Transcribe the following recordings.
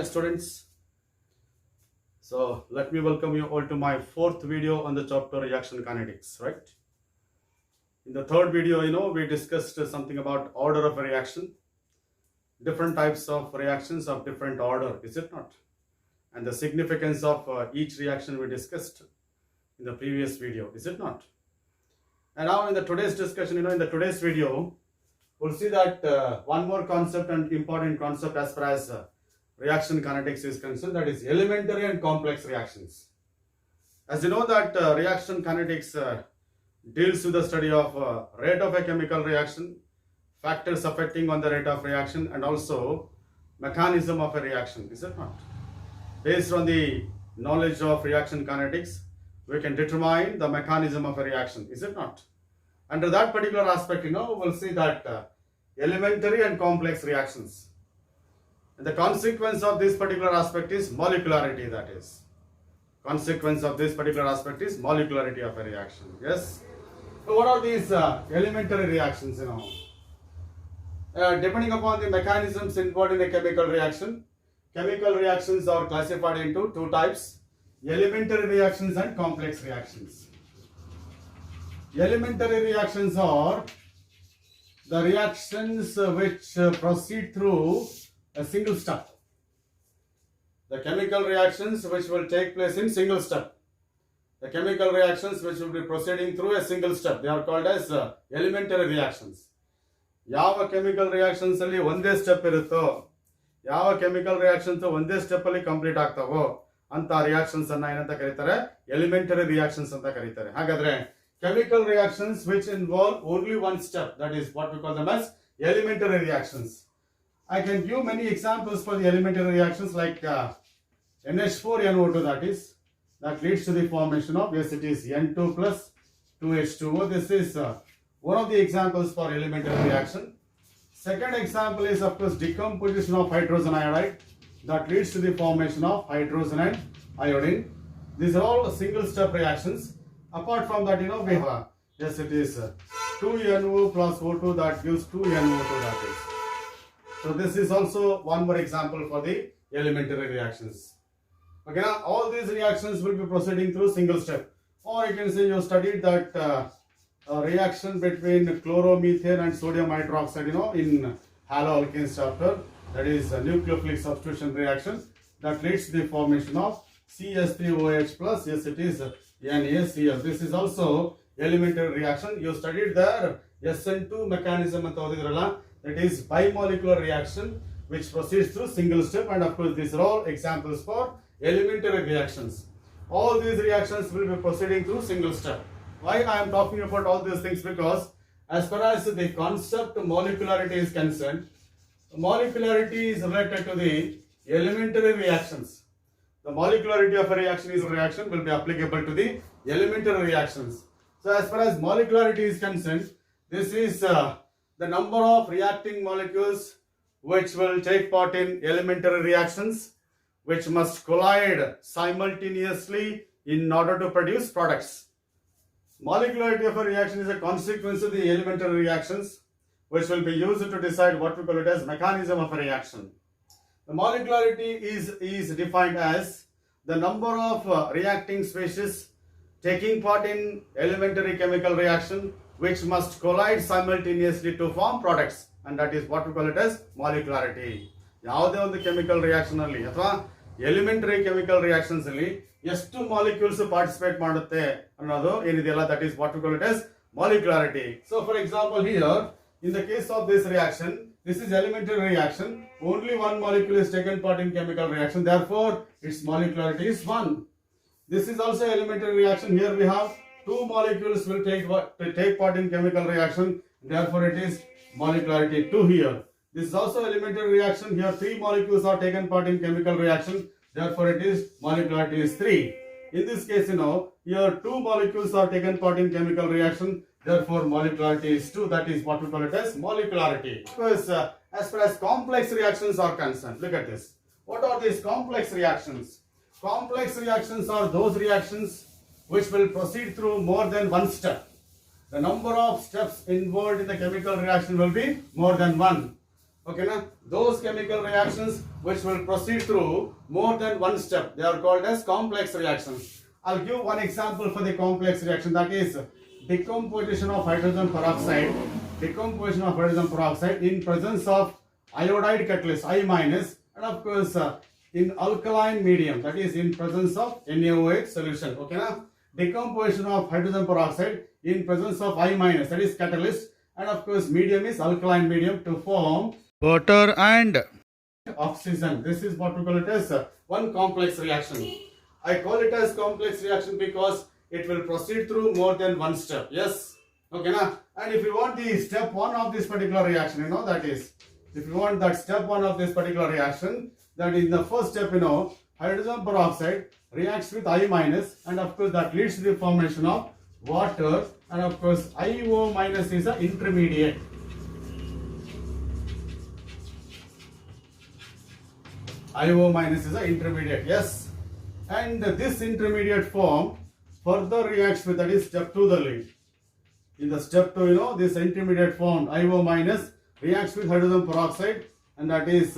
Right, students? So let me welcome you all to my fourth video on the chapter reaction kinetics, right? In the third video, we discussed something about order of a reaction, different types of reactions of different order, is it not? And the significance of each reaction we discussed in the previous video, is it not? And now in the today's discussion, in the today's video, we'll see that one more concept and important concept as far as reaction kinetics is concerned, that is elementary and complex reactions. As you know that reaction kinetics deals with the study of rate of a chemical reaction, factors affecting on the rate of reaction, and also mechanism of a reaction, is it not? Based on the knowledge of reaction kinetics, we can determine the mechanism of a reaction, is it not? Under that particular aspect, we'll see that elementary and complex reactions. And the consequence of this particular aspect is molecularity, that is. Consequence of this particular aspect is molecularity of a reaction, yes? So what are these elementary reactions, depending upon the mechanisms involved in a chemical reactions are classified into two types, elementary reactions and complex reactions. Elementary reactions are the reactions which proceed through a single step. The chemical reactions which will take place in single step. The chemical reactions which will be proceeding through a single step, they are called as elementary reactions. ಯಾವ chemical reactions ಅಲ್ಲಿ ಒಂದೇ step ಇರುತ್ತೋ, ಯಾವ chemical reactions ಒಂದೇ step ಅಲ್ಲಿ complete ಆಗ್ತಾವೋ ಅಂತ reactions ಅನ್ನ ಏನಂತ ಕರೀತಾರೆ, ಎಲಿಮೆಂಟರಿ ರಿಯಾಕ್ಷನ್ಸ್ ಅಂತ ಕರೀತಾರೆ. ಹಾಗಾದ್ರೆ chemical reactions which involve only one step, that is what we call them as elementary reactions. I can give many examples for the elementary reactions like NH4NO2, that leads to the formation of, yes, it is N2 plus 2H2O. This is one of the examples for elementary reaction. Second example is, of course, decomposition of hydrogen iodide, that leads to the formation of hydrogen and iodine. These are all single step reactions. Apart from that, we have, yes, it is 2NO plus O2, that gives 2NO2, that is. So this is also one more example for the elementary reactions. Okay, now all these reactions will be proceeding through single step. Or you can say you studied that reaction between chloromethane and sodium hydroxide, in haloalkanes chapter, that is a nucleophilic substitution reaction that leads to the formation of CH3OH plus, yes, it is NaCl. This is also elementary reaction. You studied there SN2 mechanism, that is bimolecular reaction which proceeds through single step, and of course these are all examples for elementary reactions. All these reactions will be proceeding through single step. Why I am talking about all these things? Because as far as the concept molecularity is concerned, molecularity is related to the elementary reactions. The molecularity of a reaction will be applicable to the elementary reactions. So as far as molecularity is concerned, this is the number of reacting molecules which will take part in elementary reactions, which must collide simultaneously in order to produce products. Molecularity of a reaction is a consequence of the elementary reactions, which will be used to decide what we call it as mechanism of a reaction. The molecularity is defined as the number of reacting species taking part in elementary chemical reaction which must collide simultaneously to form products, and that is what we call it as molecularity. ಯಾವುದೇ ಒಂದು chemical reaction ಅಲ್ಲಿ ಅಥವಾ elementary chemical reactions ಅಲ್ಲಿ ಎಷ್ಟು molecules participate ಮಾಡುತ್ತೆ ಅನ್ನೋದು ಏನಿದೆಯಲ್ಲ, that is what we call it as molecularity. So for example here, in the case of this reaction, this is elementary reaction, only one molecule is taken part in chemical reaction, therefore its molecularity is 1. This is also elementary reaction. Here we have two molecules will take part in chemical reaction, therefore it is molecularity 2 here. This is also elementary reaction. Here 3 molecules are taken part in chemical reaction, therefore it is molecularity is 3. In this case, here 2 molecules are taken part in chemical reaction, therefore molecularity is 2. That is what we call it as molecularity. Because as far as complex reactions are concerned, look at this. What are these complex reactions? Complex reactions are those reactions which will proceed through more than one step. The number of steps involved in the chemical reaction will be more than one. Okay, na? Those chemical reactions which will proceed through more than one step, they are called as complex reactions. I'll give one example for the complex reaction, that is decomposition of hydrogen peroxide. Decomposition of hydrogen peroxide in presence of iodide catalyst I minus, and of course in alkaline medium, that is in presence of NaOH solution. Okay, na? Decomposition of hydrogen peroxide in presence of I minus, that is catalyst, and of course medium is alkaline medium to form water and oxygen. This is what we call it as one complex reaction. I call it as complex reaction because it will proceed through more than one step. Yes. Okay, na? And if you want the step 1 of this particular reaction, you know, that is, if you want that step 1 of this particular reaction, that is the first step, you know, hydrogen peroxide reacts with I minus, and of course that leads to the formation of water, and of course IO minus is an intermediate. IO minus is an intermediate, yes. And this intermediate form further reacts with, that is step 2 the lead. In the step 2, you know, this intermediate form IO minus reacts with hydrogen peroxide, and that is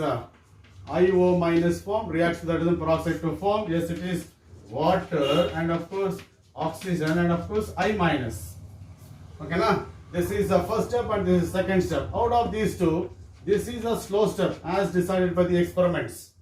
IO minus form reacts with hydrogen peroxide to form, yes, it is water, and of course oxygen, and of course I minus. Okay, na? This is the first step and this is the second step. Out of these two, this is a slow step as decided by the experiments.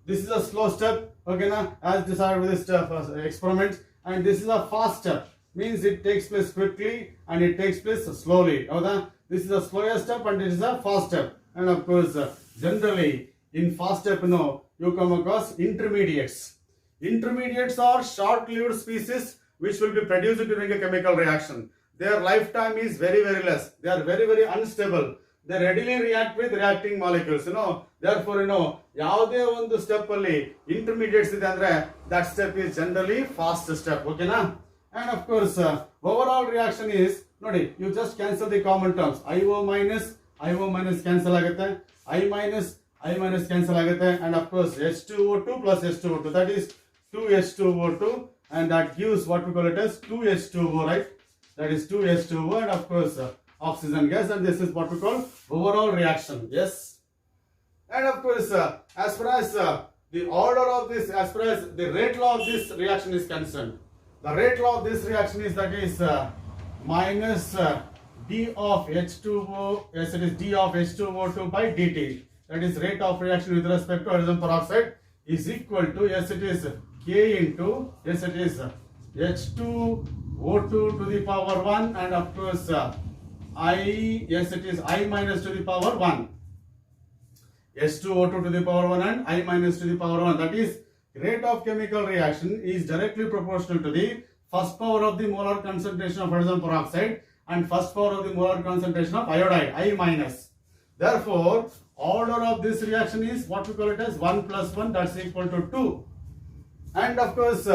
This is a slow step, okay, na? As decided by the experiments, and this is a fast step, means it takes place quickly and it takes place slowly. Okay? This is a slower step and it is a fast step. And of course, generally in fast step, you know, you come across intermediates. Intermediates are short-lived species which will be produced during a chemical reaction. Their lifetime is very, very less. They are very, very unstable. They readily react with reacting molecules, you know. Therefore, you know, ಯಾವುದೇ ಒಂದು step ಅಲ್ಲಿ intermediates ಇದೆ ಅಂದ್ರೆ that step is generally fast step. Okay, na? And of course, overall reaction is, ನೋಡಿ, you just cancel the common terms. IO minus cancel ಆಗುತ್ತೆ, I minus cancel ಆಗುತ್ತೆ, and of course H2O2 plus H2O2, that is 2H2O2, and that gives what we call it as 2H2O, right? That is 2H2O, and of course oxygen gas, and this is what we call overall reaction. Yes. And of course, as far as the order of this, as far as the rate law of this reaction is concerned, the rate law of this reaction is, that is minus d of H2O, yes, it is d of H2O2 by dt. That is rate of reaction with respect to hydrogen peroxide is equal to, yes, it is K into, yes, it is H2O2 to the power 1, and of course yes, it is I minus to the power 1. H2O2 to the power 1 and I minus to the power 1. That is, rate of chemical reaction is directly proportional to the first power of the molar concentration of hydrogen peroxide and first power of the molar concentration of iodide, I minus. Therefore, order of this reaction is what we call it as 1 plus 1, that's equal to 2. And of course,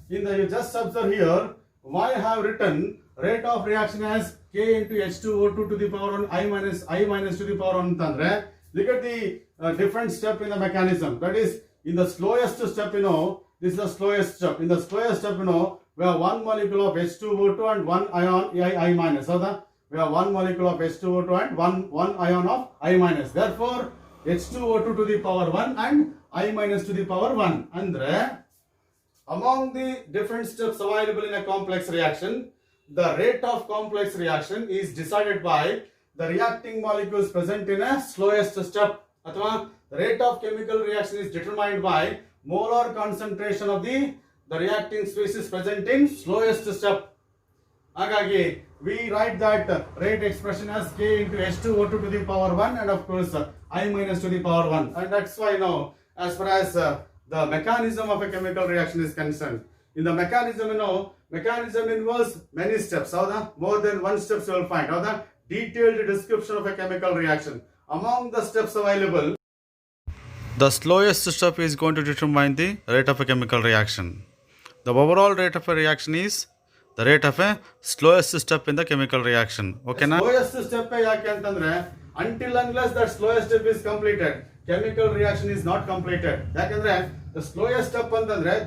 you just observe here, why I have written rate of reaction as K into H2O2 to the power 1, I minus to the power 1 tandre. Look at the different step in the mechanism. That is, in the slowest step, you know, this is the slowest step. In the slowest step, you know, we have one molecule of H2O2 and one ion I minus. So we have one molecule of H2O2 and one ion of I minus. Therefore, H2O2 to the power 1 and I minus to the power 1. Andre, among the different steps available in a complex reaction, the rate of complex reaction is decided by the reacting molecules present in a slowest step. Athwa, the rate of chemical reaction is determined by molar concentration of the reacting species present in slowest step. Agagi, we write that rate expression as K into H2O2 to the power 1 and of course I minus to the power 1. And that's why now, as far as the mechanism of a chemical reaction is concerned, in the mechanism, you know, mechanism involves many steps. More than one steps you will find. Detailed description of a chemical reaction. Among the steps available, the slowest step is going to determine the rate of a chemical reaction. The overall rate of a reaction is the rate of a slowest step in the chemical reaction. Okay, na? Slowest step until unless that slowest step is completed, chemical reaction is not completed. The slowest step,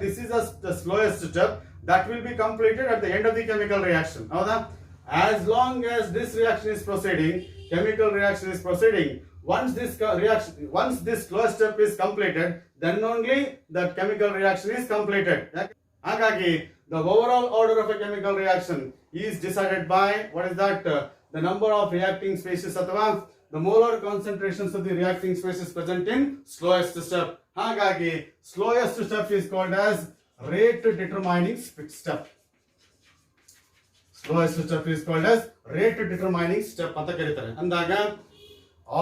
this is the slowest step that will be completed at the end of the chemical reaction. As long as this reaction is proceeding, chemical reaction is proceeding, once this slowest step is completed, then only the chemical reaction is completed. ಹಾಗಾಗಿ the overall order of a chemical reaction is decided by what is that the number of reacting species ಅಥವಾ the molar concentrations of the reacting species present in slowest step. ಹಾಗಾಗಿ slowest step is called as rate determining step. Slowest step is called as rate determining step ಅಂತ ಕರೀತಾರೆ. ಅಂದಾಗ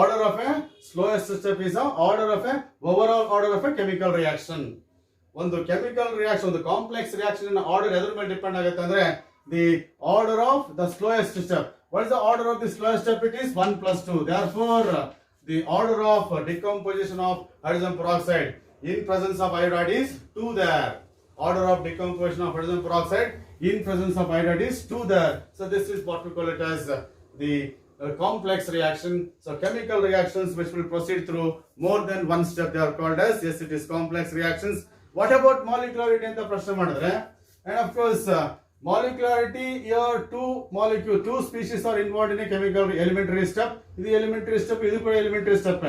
order of a slowest step is a order of a overall order of a chemical reaction. ಒಂದು chemical reaction, ಒಂದು complex reaction order ಎದ್ರ ಮೇಲೆ depend ಆಗುತ್ತೆ ಅಂದ್ರೆ the order of the slowest step. What is the order of the slowest step? It is 1 + 2. Therefore the order of decomposition of hydrogen peroxide in presence of iodide is 2 there. Order of decomposition of hydrogen peroxide in presence of iodide is 2 there. So this is what we call it as the complex reaction. So chemical reactions which will proceed through more than one step, they are called as, yes, it is complex reactions. What about molecularity ಅಂತ ಪ್ರಶ್ನೆ ಮಾಡಿದ್ರೆ, and of course molecularity, here two species are involved in a chemical elementary step. ಇದು elementary step, ಇದು ಕೂಡ elementary step.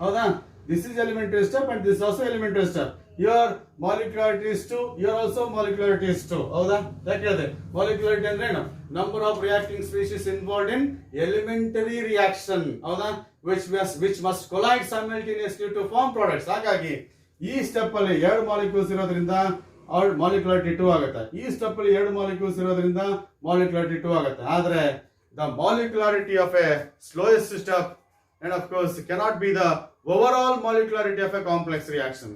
ಹೌದಾ? This is elementary step and this is also elementary step. Here molecularity is 2, here also molecularity is 2. ಹೌದಾ? ಯಾಕೆ ಹೇಳಿದೆ molecularity ಅಂದ್ರೆ ಏನು? Number of reacting species involved in elementary reaction. ಹೌದಾ? which must collide simultaneously to form products. ಹಾಗಾಗಿ ಈ step ಅಲ್ಲಿ 2 molecules ಇರೋದ್ರಿಂದ ಮಾಲಿಕ್ಯುಲಾರಿಟಿ 2 ಆಗುತ್ತೆ. ಈ ಸ್ಟೆಪ್ ಅಲ್ಲಿ 2 ಮಾಲಿಕ್ಯೂಲ್ಸ್ ಇರೋದ್ರಿಂದ ಮಾಲಿಕ್ಯುಲಾರಿಟಿ 2 ಆಗುತ್ತೆ. ಆದ್ರೆ the molecularity of a slowest step and of course cannot be the overall molecularity of a complex reaction.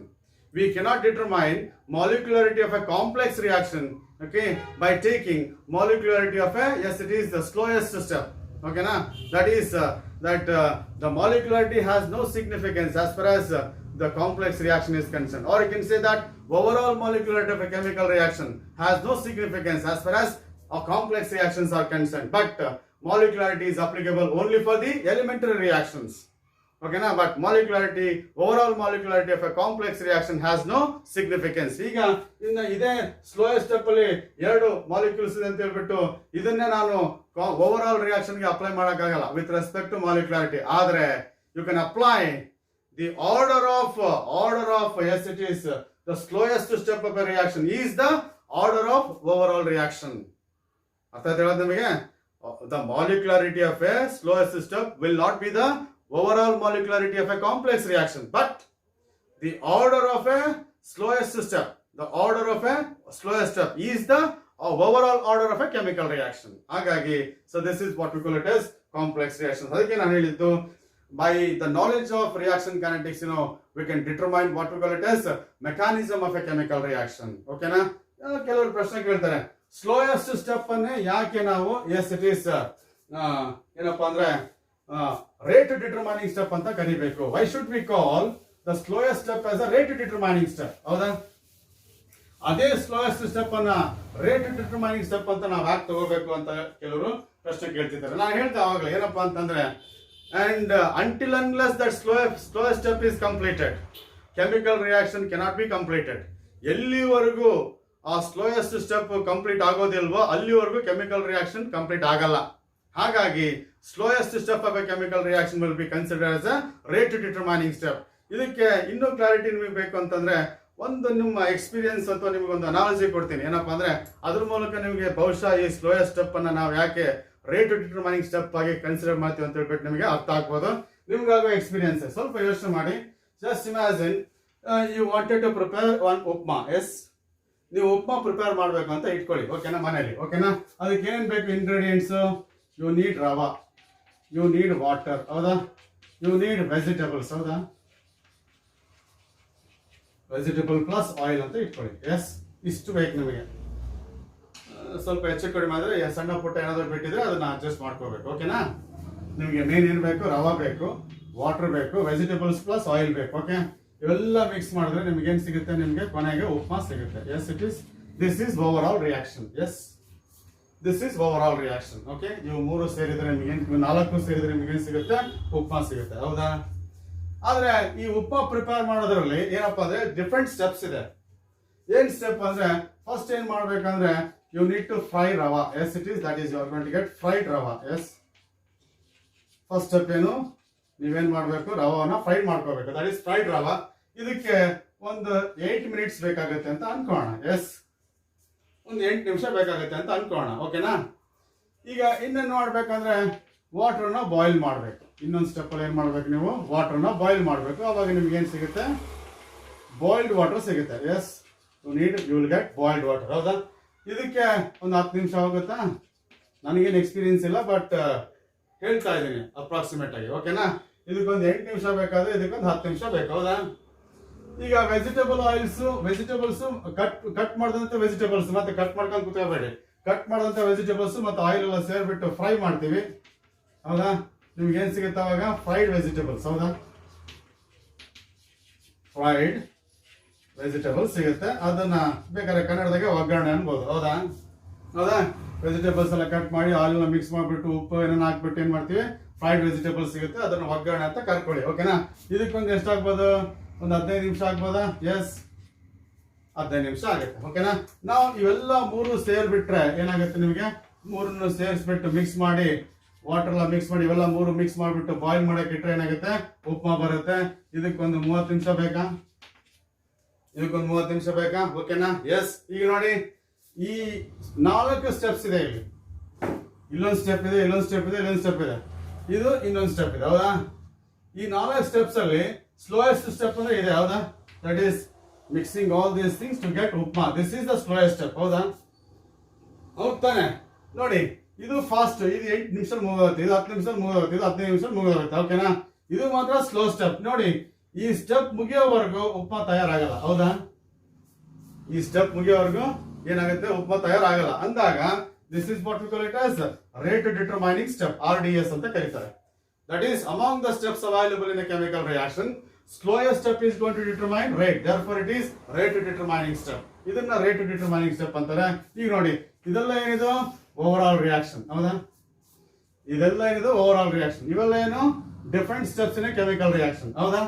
We cannot determine molecularity of a complex reaction, okay, by taking molecularity of a, yes, it is the slowest step. Okay na? That is the molecularity has no significance as far as the complex reaction is concerned. Or you can say that overall molecularity of a chemical reaction has no significance as far as complex reactions are concerned. But molecularity is applicable only for the elementary reactions. Okay na? But overall molecularity of a complex reaction has no significance. ಈಗ ಇನ್ನು ಇದೇ slowest step ಅಲ್ಲಿ 2 molecules ಇದೆ ಅಂತ ಹೇಳ್ಬಿಟ್ಟು ಇದನ್ನೇ ನಾನು over reaction ಗೆ ಅಪ್ಲೈ ಮಾಡಕ್ಕಾಗಲ್ಲ ವಿತ್ ರೆಸ್ಪೆಕ್ಟ್ ಟು ಮಾಲಿಕ್ಯುಲಾರಿಟಿ. ಆದ್ರೆ you can apply the order of yes, it is the slowest step of a reaction is the order of overall reaction. ಅರ್ಥ ಆಯ್ತಾ ನಿಮಗೆ? The molecularity of a slowest step will not be the overall molecularity of a complex reaction, but the order of a slowest step is the overall order of a chemical reaction. ಹಾಗಾಗಿ so this is what we call it as complex reactions. ಅದಕ್ಕೆ ನಾನು ಹೇಳಿದ್ದು, by the knowledge of reaction kinetics, we can determine what we call it as mechanism of a chemical reaction. Okay na? ಕೆಲವರು ಪ್ರಶ್ನೆ ಕೇಳ್ತಾರೆ, slowest step ಅನ್ನೇ ಯಾಕೆ ನಾವು, S it is ಏನಪ್ಪಾ ಅಂದ್ರೆ ರೇಟ್ ಡಿಟರ್ಮೈನಿಂಗ್ ಸ್ಟೆಪ್ ಅಂತ ಕರಿಬೇಕು. Why should we call the slowest step as a rate determining step? ಹೌದಾ? ಅದೇ ಸ್ಲೋಯೆಸ್ಟ್ ಸ್ಟೆಪ್ ಅನ್ನ ರೇಟ್ ಡಿಟರ್ಮೈನಿಂಗ್ ಸ್ಟೆಪ್ ಅಂತ ನಾವು ಯಾಕೆ ತಗೋಬೇಕು ಅಂತ ಕೆಲವರು ಪ್ರಶ್ನೆ ಕೇಳ್ತಿದ್ದಾರೆ. ನಾನು ಹೇಳ್ದೆ ಆವಾಗಲೇ ಏನಪ್ಪಾ ಅಂತಂದ್ರೆ, and until unless that slowest step is completed, chemical reaction cannot be completed. ಎಲ್ಲಿವರೆಗೂ ಆ ಸ್ಲೋಯೆಸ್ಟ್ ಸ್ಟೆಪ್ ಕಂಪ್ಲೀಟ್ ಆಗೋದಿಲ್ವೋ ಅಲ್ಲಿವರೆಗೂ ಕೆಮಿಕಲ್ ರಿಯಾಕ್ಷನ್ ಕಂಪ್ಲೀಟ್ ಆಗಲ್ಲ. ಹಾಗಾಗಿ slowest step of a chemical reaction will be considered as a rate determining step. ಇದಕ್ಕೆ ಇನ್ನೂ clarity ನಿಮಗೆ ಬೇಕು ಅಂತಂದ್ರೆ ಒಂದು ನಿಮ್ಮ ಎಕ್ಸ್ಪೀರಿಯನ್ಸ್ ಅಥವಾ ನಿಮಗೊಂದು ಅನಾಲಜಿ ಕೊಡ್ತೀನಿ. ಏನಪ್ಪಾ ಅಂದ್ರೆ ಅದ್ರ ಮೂಲಕ ನಿಮಗೆ ಬಹುಶಃ ಈ ಸ್ಲೋಯೆಸ್ಟ್ ಸ್ಟೆಪ್ ಅನ್ನ ನಾವು ಯಾಕೆ ರೇಟ್ ಡಿಟರ್ಮೈನಿಂಗ್ ಸ್ಟೆಪ್ ಆಗಿ ಕನ್ಸಿಡರ್ ಮಾಡ್ತೀವಿ ಅಂತ ಹೇಳ್ಬಿಟ್ಟು ನಿಮಗೆ ಅರ್ಥ ಆಗ್ಬೋದು. ನಿಮ್ಗಾಗೋ ಎಕ್ಸ್ಪೀರಿಯನ್ಸ್ ಸ್ವಲ್ಪ ಯೋಚನೆ ಮಾಡಿ. Just imagine you wanted to prepare one upma. Yes, ನೀವು ಉಪ್ಮಾ ಪ್ರಿಪೇರ್ ಮಾಡಬೇಕು ಅಂತ ಇಟ್ಕೊಳ್ಳಿ. ಓಕೆನಾ? ಮನೇಲಿ. ಓಕೆನಾ? ಅದಕ್ಕೆ ಏನೇನು ಬೇಕು ingredients? You need rava, you need water, ಹೌದಾ? ಯು ನೀಡ್ ವೆಜಿಟೇಬಲ್ಸ್, ಹೌದಾ? ವೆಜಿಟೇಬಲ್ ಪ್ಲಸ್ ಆಯಿಲ್ ಅಂತ ಇಟ್ಕೊಳ್ಳಿ. ಎಸ್, ಇಷ್ಟು ಬೇಕು ನಿಮಗೆ. ಸ್ವಲ್ಪ ಹೆಚ್ಚು ಕಡಿಮೆ ಆದರೆ ಸಣ್ಣ ಪುಟ್ಟ ಏನಾದರೂ ಬಿಟ್ಟಿದ್ರೆ ಅದನ್ನ ಅಡ್ಜಸ್ಟ್ ಮಾಡ್ಕೋಬೇಕು. ಓಕೆನಾ? ನಿಮಗೆ ಮೇನ್ ಏನು ಬೇಕು? ರವಾ ಬೇಕು, ವಾಟರ್ ಬೇಕು, ವೆಜಿಟೇಬಲ್ಸ್ ಪ್ಲಸ್ ಆಯಿಲ್ ಬೇಕು. ಓಕೆ, ಇವೆಲ್ಲ ಮಿಕ್ಸ್ ಮಾಡಿದ್ರೆ ನಿಮ್ಗೆ ಏನು ಸಿಗುತ್ತೆ? ನಿಮಗೆ ಕೊನೆಗೆ ಉಪ್ಮಾ ಸಿಗುತ್ತೆ. Yes, this is over all reaction. Yes, this is over all reaction. Okay, ಇವು 3 ಸೇರಿದ್ರೆ ನಿಮಗೆ 4 ಸೇರಿದ್ರೆ ನಿಮ್ಗೆ ಏನು ಸಿಗುತ್ತೆ? ಉಪ್ಮಾ ಸಿಗುತ್ತೆ. ಹೌದಾ? ಆದ್ರೆ ಈ ಉಪ್ಮಾ ಪ್ರಿಪೇರ್ ಮಾಡೋದ್ರಲ್ಲಿ ಏನಪ್ಪಾ ಅಂದ್ರೆ ಡಿಫ್ರೆಂಟ್ ಸ್ಟೆಪ್ಸ್ ಇದೆ. ಏನ್ ಸ್ಟೆಪ್ ಅಂದ್ರೆ, ಫಸ್ಟ್ ಏನ್ ಮಾಡ್ಬೇಕಂದ್ರೆ you need to fry rava. Yes, it is, that is you are going to get fried rava. Yes, first step ಏನು? ನೀವೇನ್ ಮಾಡಬೇಕು, ರವಾನ ಫ್ರೈ ಮಾಡ್ಕೋಬೇಕು. ದಟ್ ಇಸ್ ಫ್ರೈಡ್ ರವಾ. ಇದಕ್ಕೆ ಒಂದು 8 ಮಿನಿಟ್ಸ್ ಬೇಕಾಗುತ್ತೆ ಅಂತ ಅನ್ಕೋಣ. ಎಸ್, ಒಂದು 8 ನಿಮಿಷ ಬೇಕಾಗುತ್ತೆ ಅಂತ ಅನ್ಕೋಣ. ಓಕೆನಾ? ಈಗ ಇನ್ನೇನು ಮಾಡ್ಬೇಕಂದ್ರೆ ವಾಟರ್ನ ಬಾಯ್ಲ್ ಮಾಡಬೇಕು. ಇನ್ನೊಂದು ಸ್ಟೆಪ್ ಅಲ್ಲಿ ಏನ್ ಮಾಡ್ಬೇಕು, ನೀವು ವಾಟರ್ನ ಬಾಯ್ಲ್ ಮಾಡಬೇಕು. ಅವಾಗ ನಿಮ್ಗೆ ಏನ್ ಸಿಗುತ್ತೆ, ಬಾಯ್ಲ್ಡ್ ವಾಟರ್ ಸಿಗುತ್ತೆ. Yes, you will get boiled water. ಹೌದಾ? ಇದಕ್ಕೆ ಒಂದು 10 ನಿಮಿಷ ಹೋಗುತ್ತಾ? ನನಗೇನು ಎಕ್ಸ್ಪೀರಿಯನ್ಸ್ ಇಲ್ಲ, ಬಟ್ ಹೇಳ್ತಾ ಇದ್ದೀನಿ ಅಪ್ರಾಕ್ಸಿಮೇಟ್ ಆಗಿ. ಓಕೆನಾ? ಇದಕ್ಕೊಂದು 8 ನಿಮಿಷ ಬೇಕಾದ್ರೆ ಇದಕ್ಕೊಂದು 10 ನಿಮಿಷ ಬೇಕು. ಹೌದಾ? ಈಗ ವೆಜಿಟೇಬಲ್ ಆಯಿಲ್ಸ್, ವೆಜಿಟೇಬಲ್ಸ್ ಕಟ್ ಮಾಡಿದಂತ ವೆಜಿಟೇಬಲ್ಸ್, ಮತ್ತೆ ಕಟ್ ಮಾಡ್ಕೊಂಡು ಕೂತ್ಕೋಬೇಡಿ. ಕಟ್ ಮಾಡಿದಂತ ವೆಜಿಟೇಬಲ್ಸ್ ಮತ್ತೆ ಆಯಿಲ್ ಎಲ್ಲ ಸೇರ್ಬಿಟ್ಟು ಫ್ರೈ ಮಾಡ್ತೀವಿ. ಹೌದಾ? ನಿಮ್ಗೆ ಏನ್ ಸಿಗುತ್ತೆ ಅವಾಗ? Fried vegetables. ಹೌದಾ? ಫ್ರೈಡ್ ವೆಜಿಟೇಬಲ್ಸ್ ಸಿಗುತ್ತೆ. ಅದನ್ನ ಬೇಕಾದ್ರೆ ಕನ್ನಡದಾಗೆ ಒಗ್ಗರಣೆ ಅನ್ಬೋದು. ಹೌದಾ? ಹೌದಾ? ವೆಜಿಟೇಬಲ್ಸ್ ಎಲ್ಲ ಕಟ್ ಮಾಡಿ ಆಯಿಲ್ ಮಿಕ್ಸ್ ಮಾಡಿಬಿಟ್ಟು ಉಪ್ಪು ಏನೇನು ಹಾಕ್ಬಿಟ್ಟು ಏನ್ ಮಾಡ್ತೀವಿ, ಫ್ರೈಡ್ ವೆಜಿಟೇಬಲ್ಸ್ ಸಿಗುತ್ತೆ. ಅದನ್ನ ಒಗ್ಗರಣೆ ಅಂತ ಕರ್ಕೊಳ್ಳಿ. ಓಕೆನಾ? ಇದಕ್ಕೊಂದು ಎಷ್ಟಾಗ್ಬೋದು, ಒಂದು 15 ನಿಮಿಷ ಆಗ್ಬೋದಾ? ಎಸ್, 15 ನಿಮಿಷ ಆಗುತ್ತೆ. ಓಕೆನಾ? ನಾವು ಇವೆಲ್ಲ 3 ಸೇರ್ಬಿಟ್ರೆ ಏನಾಗುತ್ತೆ, ನಿಮಗೆ 3 ಸೇರಿಸ್ಬಿಟ್ಟು ಮಿಕ್ಸ್ ಮಾಡಿ, ವಾಟರ್ ಎಲ್ಲ ಮಿಕ್ಸ್ ಮಾಡಿ, ಇವೆಲ್ಲ 3 ಮಿಕ್ಸ್ ಮಾಡಿಬಿಟ್ಟು ಬಾಯ್ಲ್ ಮಾಡಕ್ಕೆ ಇಟ್ರೆ ಏನಾಗುತ್ತೆ, ಉಪ್ಮಾ ಬರುತ್ತೆ. ಇದಕ್ಕೊಂದು 30 ನಿಮಿಷ ಬೇಕಾ? ಇದಕ್ಕೊಂದು 30 ನಿಮಿಷ ಬೇಕಾ? ಓಕೆನಾ? ಎಸ್. ಈಗ ನೋಡಿ, ಈ 4 ಸ್ಟೆಪ್ಸ್ ಇದೆ. ಇಲ್ಲಿ ಇಲ್ಲೊಂದು ಸ್ಟೆಪ್ ಇದೆ, ಇಲ್ಲೊಂದು ಸ್ಟೆಪ್ ಇದೆ, ಇಲ್ಲೊಂದು ಸ್ಟೆಪ್ ಇದೆ, ಇದು ಇನ್ನೊಂದು ಸ್ಟೆಪ್ ಇದೆ. ಹೌದಾ? ಈ 4 ಸ್ಟೆಪ್ಸ್ ಅಲ್ಲಿ ಸ್ಲೋಯೆಸ್ಟ್ ಸ್ಟೆಪ್ ಅಂದ್ರೆ ಇದೆ. ಹೌದಾ? That is mixing all these things to get upma. This is the slowest step. ಹೌದಾ? ಹೌದ್ ತಾನೆ? ನೋಡಿ, ಇದು ಫಾಸ್ಟ್, ಇದು 8 ನಿಮಿಷ ಮುಗಿದೋಗುತ್ತೆ, ಇದು 10 ನಿಮಿಷ ಮುಗಿದೋಗುತ್ತೆ, ಇದು 15 ನಿಮಿಷ ಮುಗಿದೋಗುತ್ತೆ. ಓಕೆನಾ? ಇದು ಮಾತ್ರ ಸ್ಲೋ ಸ್ಟೆಪ್. ನೋಡಿ, ಈ ಸ್ಟೆಪ್ ಮುಗಿಯೋವರೆಗೂ ಉಪ್ಮಾ ತಯಾರಾಗಲ್ಲ. ಹೌದಾ? ಈ ಸ್ಟೆಪ್ ಮುಗಿಯೋವರೆಗೂ ಏನಾಗುತ್ತೆ, ಉಪ್ಮಾ ತಯಾರಾಗಲ್ಲ. ಅಂದಾಗ this is what we call it as rate determining step, RDS ಅಂತ ಕರೀತಾರೆ. That is among the steps available in a chemical reaction, slowest step is going to determine rate. Therefore, it is rate determining step. ಇದನ್ನ rate determining step ಅಂತಾರೆ. ಈಗ ನೋಡಿ, ಇದೆಲ್ಲ ಏನಿದು over all reaction. ಹೌದಾ? ಇದೆಲ್ಲ ಏನಿದು ಓವರ್ ಆಲ್ ರಿಯಾಕ್ಷನ್. ಇವೆಲ್ಲ ಏನು different steps in chemical reaction. ಹೌದಾ?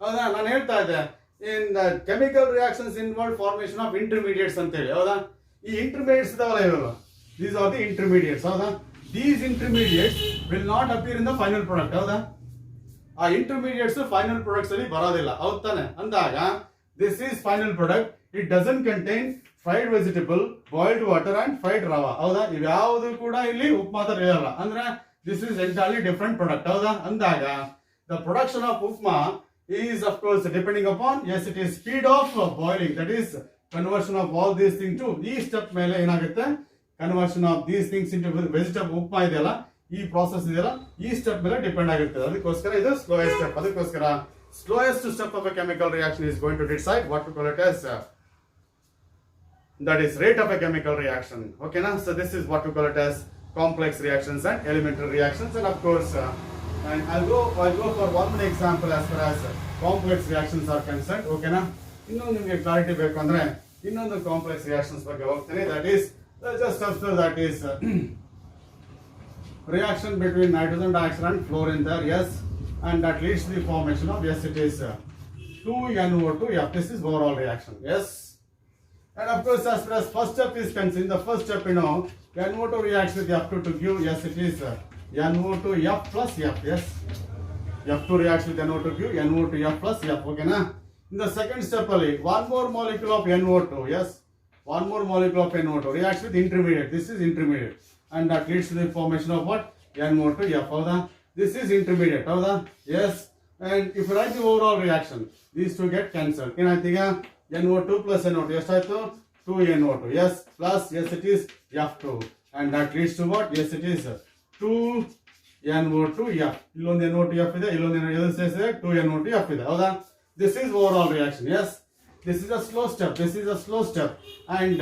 ಹೌದಾ? ನಾನು ಹೇಳ್ತಾ ಇದ್ದೆ, in chemical reactions involve formation of intermediates ಅಂತ ಹೇಳಿ. ಹೌದಾ? ಈ ಇಂಟರ್ಮೀಡಿಯೇಟ್ಸ್ ಇದಾವಲ್ಲ, ಇವೆಲ್ಲ ದೀಸ್ ಆರ್ ದಿ ಇಂಟರ್ಮೀಡಿಯೇಟ್ಸ್. ಹೌದಾ? These intermediates will not appear in the final product. ಹೌದಾ? ಆ ಇಂಟರ್ಮೀಡಿಯೇಟ್ಸ್ ಫೈನಲ್ ಪ್ರಾಡಕ್ಟ್ಸ್ ಅಲ್ಲಿ ಬರೋದಿಲ್ಲ. ಹೌದ್ ತಾನೆ? ಅಂದಾಗ this is final product. It doesn't contain fried vegetable, boiled water and fried rava. ಹೌದಾ? ಇವ್ಯಾವುದು ಕೂಡ ಇಲ್ಲಿ ಉಪ್ಮಾದಲ್ಲಿ ಇರಲ್ಲ. ಅಂದ್ರೆ this is entirely different product. ಹೌದಾ? ಅಂದಾಗ the production of upma is of course depending upon, yes, it is speed of boiling. That is conversion of all these thing to, ಈ ಸ್ಟೆಪ್ ಮೇಲೆ ಏನಾಗುತ್ತೆ, conversion of these things into vegetable upma ಇದೆಯಲ್ಲ, ಈ process ಇದೆಯಲ್ಲ, ಈ step ಮೇಲೆ depend ಆಗಿರ್ತದೆ. ಅದಕ್ಕೋಸ್ಕರ ಇದು ಸ್ಲೋಯೆಸ್ಟ್ ಸ್ಟೆಪ್. ಅದಕ್ಕೋಸ್ಕರ slowest step of a chemical reaction is going to decide what we call it as, that is rate of a chemical reaction. Okay na? So this is what we call it as complex reactions and elementary reactions. And of course, and I'll go for one example as far as complex reactions are concerned. Okay na? ಇನ್ನೊಂದು ನಿಮಗೆ clarity ಬೇಕು ಅಂದ್ರೆ ಇನ್ನೊಂದು complex reactions ಬಗ್ಗೆ ಹೋಗ್ತೀನಿ. That is just after that is reaction between nitrogen dioxide and fluorine there. Yes, and that leads to the formation of, yes, it is 2NO2F. This is overall reaction. Yes. And of course, as far as first step is concerned, the first step, NO2 reacts with F2 to give, yes, it is NO2F plus F. Yes, F2 reacts with NO2 to give NO2F plus F. Okay na? In the second step, one more molecule of NO2, yes, one more molecule of NO2 reacts with intermediate. This is intermediate, and that leads to the formation of what? NO2F. Howda? This is intermediate. Howda? Yes. And if you write the overall reaction, these two get cancelled. NO2 plus NO2. Yes, 2NO2. Yes, plus, yes, it is F2. And that leads to what? Yes, it is 2NO2F. Illondu NO2F ide, illondu NO2 2NO2F ide. Howda? This is overall reaction. Yes. This is a slow step. This is a slow step. And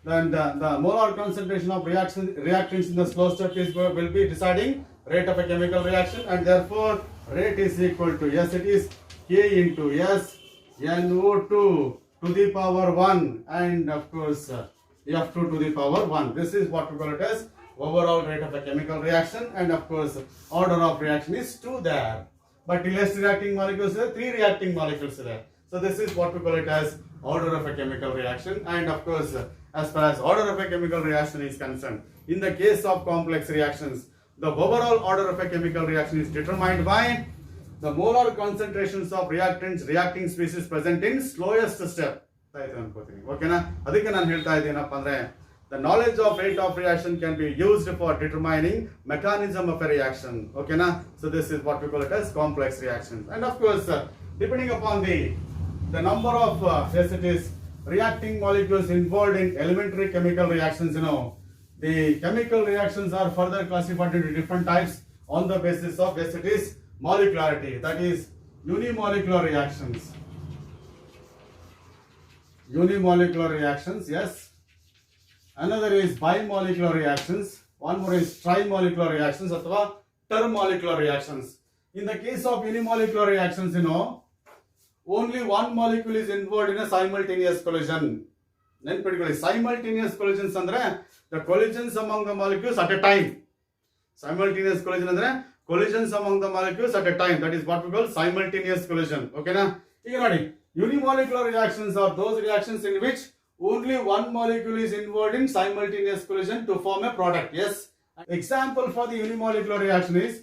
then the molar concentration of reactants in the slow step will be deciding rate of a chemical reaction. And therefore, rate is equal to, yes, it is K into S NO2 to the power 1, and of course F2 to the power 1. This is what we call it as overall rate of a chemical reaction. And of course, order of reaction is 2 there, but less reacting molecules there, 3 reacting molecules there. So this is what we call it as order of a chemical reaction. And of course, as far as order of a chemical reaction is concerned, in the case of complex reactions, the overall order of a chemical reaction is determined by the molar concentrations of reactants, reacting species present in slowest step. ಓಕೆನಾ, ಅದಕ್ಕೆ ನಾನು ಹೇಳ್ತಾ ಇದ್ದೀನಪ್ಪ ಅಂದ್ರೆ the knowledge of rate of reaction can be used for determining mechanism of a reaction. Okay na? So this is what we call it as complex reactions. And of course, depending upon the number of yes it is reacting molecules involved in elementary chemical reactions, the chemical reactions are further classified into different types on the basis of yes it is molecularity. That is unimolecular reactions. Unimolecular reactions, yes. Another is bimolecular reactions. One more is trimolecular reactions or termolecular reactions. In the case of unimolecular reactions, only one molecule is involved in a simultaneous collision. Then particularly simultaneous collisions andre the collisions among the molecules at a time. Simultaneous collision andre collisions among the molecules at a time. That is what we call simultaneous collision. Okay na? Here nodi, unimolecular reactions are those reactions in which only one molecule is involved in simultaneous collision to form a product. Yes. Example for the unimolecular reaction is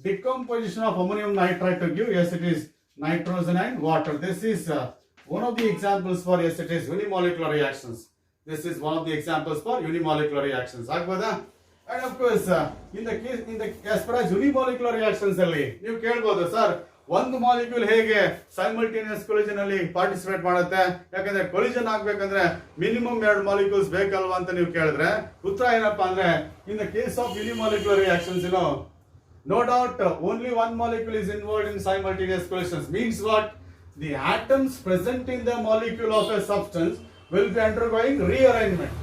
decomposition of ammonium nitrate to give yes it is nitrogen and water. This is one of the examples for yes it is unimolecular reactions. This is one of the examples for unimolecular reactions. Agboda? And of course as far as unimolecular reactions alli ನೀವು ಕೇಳಬಹುದು sir ಒಂದು molecule ಹೇಗೆ simultaneous collision ಅಲ್ಲಿ participate ಮಾಡುತ್ತೆ, ಯಾಕಂದ್ರೆ collision ಆಗ್ಬೇಕಂದ್ರೆ minimum 2 molecules ಬೇಕಲ್ವಾ ಅಂತ ನೀವು ಕೇಳಿದ್ರೆ ಉತ್ತರ ಏನಪ್ಪಾ ಅಂದ್ರೆ in the case of unimolecular reactions no doubt only one molecule is involved in simultaneous collisions. Means what? The atoms present in the molecule of a substance will be undergoing rearrangement.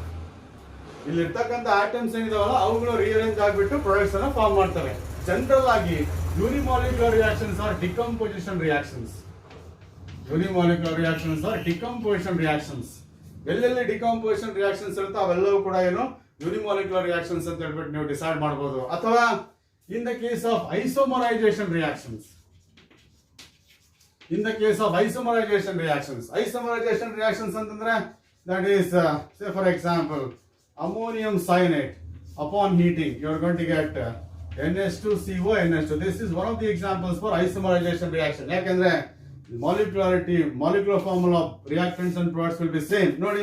ಇಲ್ಲಿರ್ತಕ್ಕಂಥ atoms ಏನಿದಾವಲ್ಲ ಅವುಗಳು rearrange ಆಗಿಬಿಟ್ಟು products ಅನ್ನ form ಮಾಡ್ತವೆ. General ಆಗಿ unimolecular reactions are decomposition reactions. Unimolecular reactions are decomposition reactions. ಎಲ್ಲೆಲ್ಲಿ decomposition reactions ಇರುತ್ತೆ ಅವೆಲ್ಲವೂ ಕೂಡ unimolecular reactions ಅಂತ ಹೇಳ್ಬಿಟ್ಟು ನೀವು ಡಿಸೈಡ್ ಮಾಡಬಹುದು. ಅಥವಾ in the case of isomerization reactions. In the case of isomerization reactions ಅಂತಂದ್ರೆ that is say for example ammonium cyanide upon heating you are going to get NH2CO NH2. This is one of the examples for isomerization reaction. ಯಾಕಂದ್ರೆ molecular formula of reactants and products will be same. ನೋಡಿ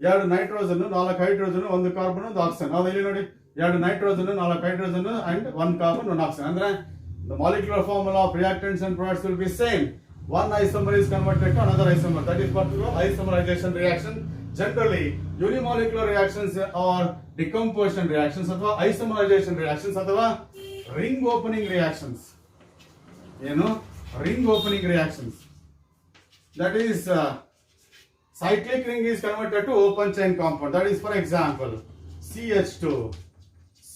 2 nitrogen 4 hydrogen 1 carbon 1 oxygen. ಹೌದಾ? ಇಲ್ಲಿ ನೋಡಿ 2 nitrogen 4 hydrogen and 1 carbon 1 oxygen. ಅಂದ್ರೆ the molecular formula of reactants and products will be same. One isomer is converted to another isomer. That is what we call isomerization reaction. Generally unimolecular reactions are decomposition reactions ಅಥವಾ isomerization reactions ಅಥವಾ ring opening reactions. Ring opening reactions. That is cyclic ring is converted to open chain compound. That is for example CH2,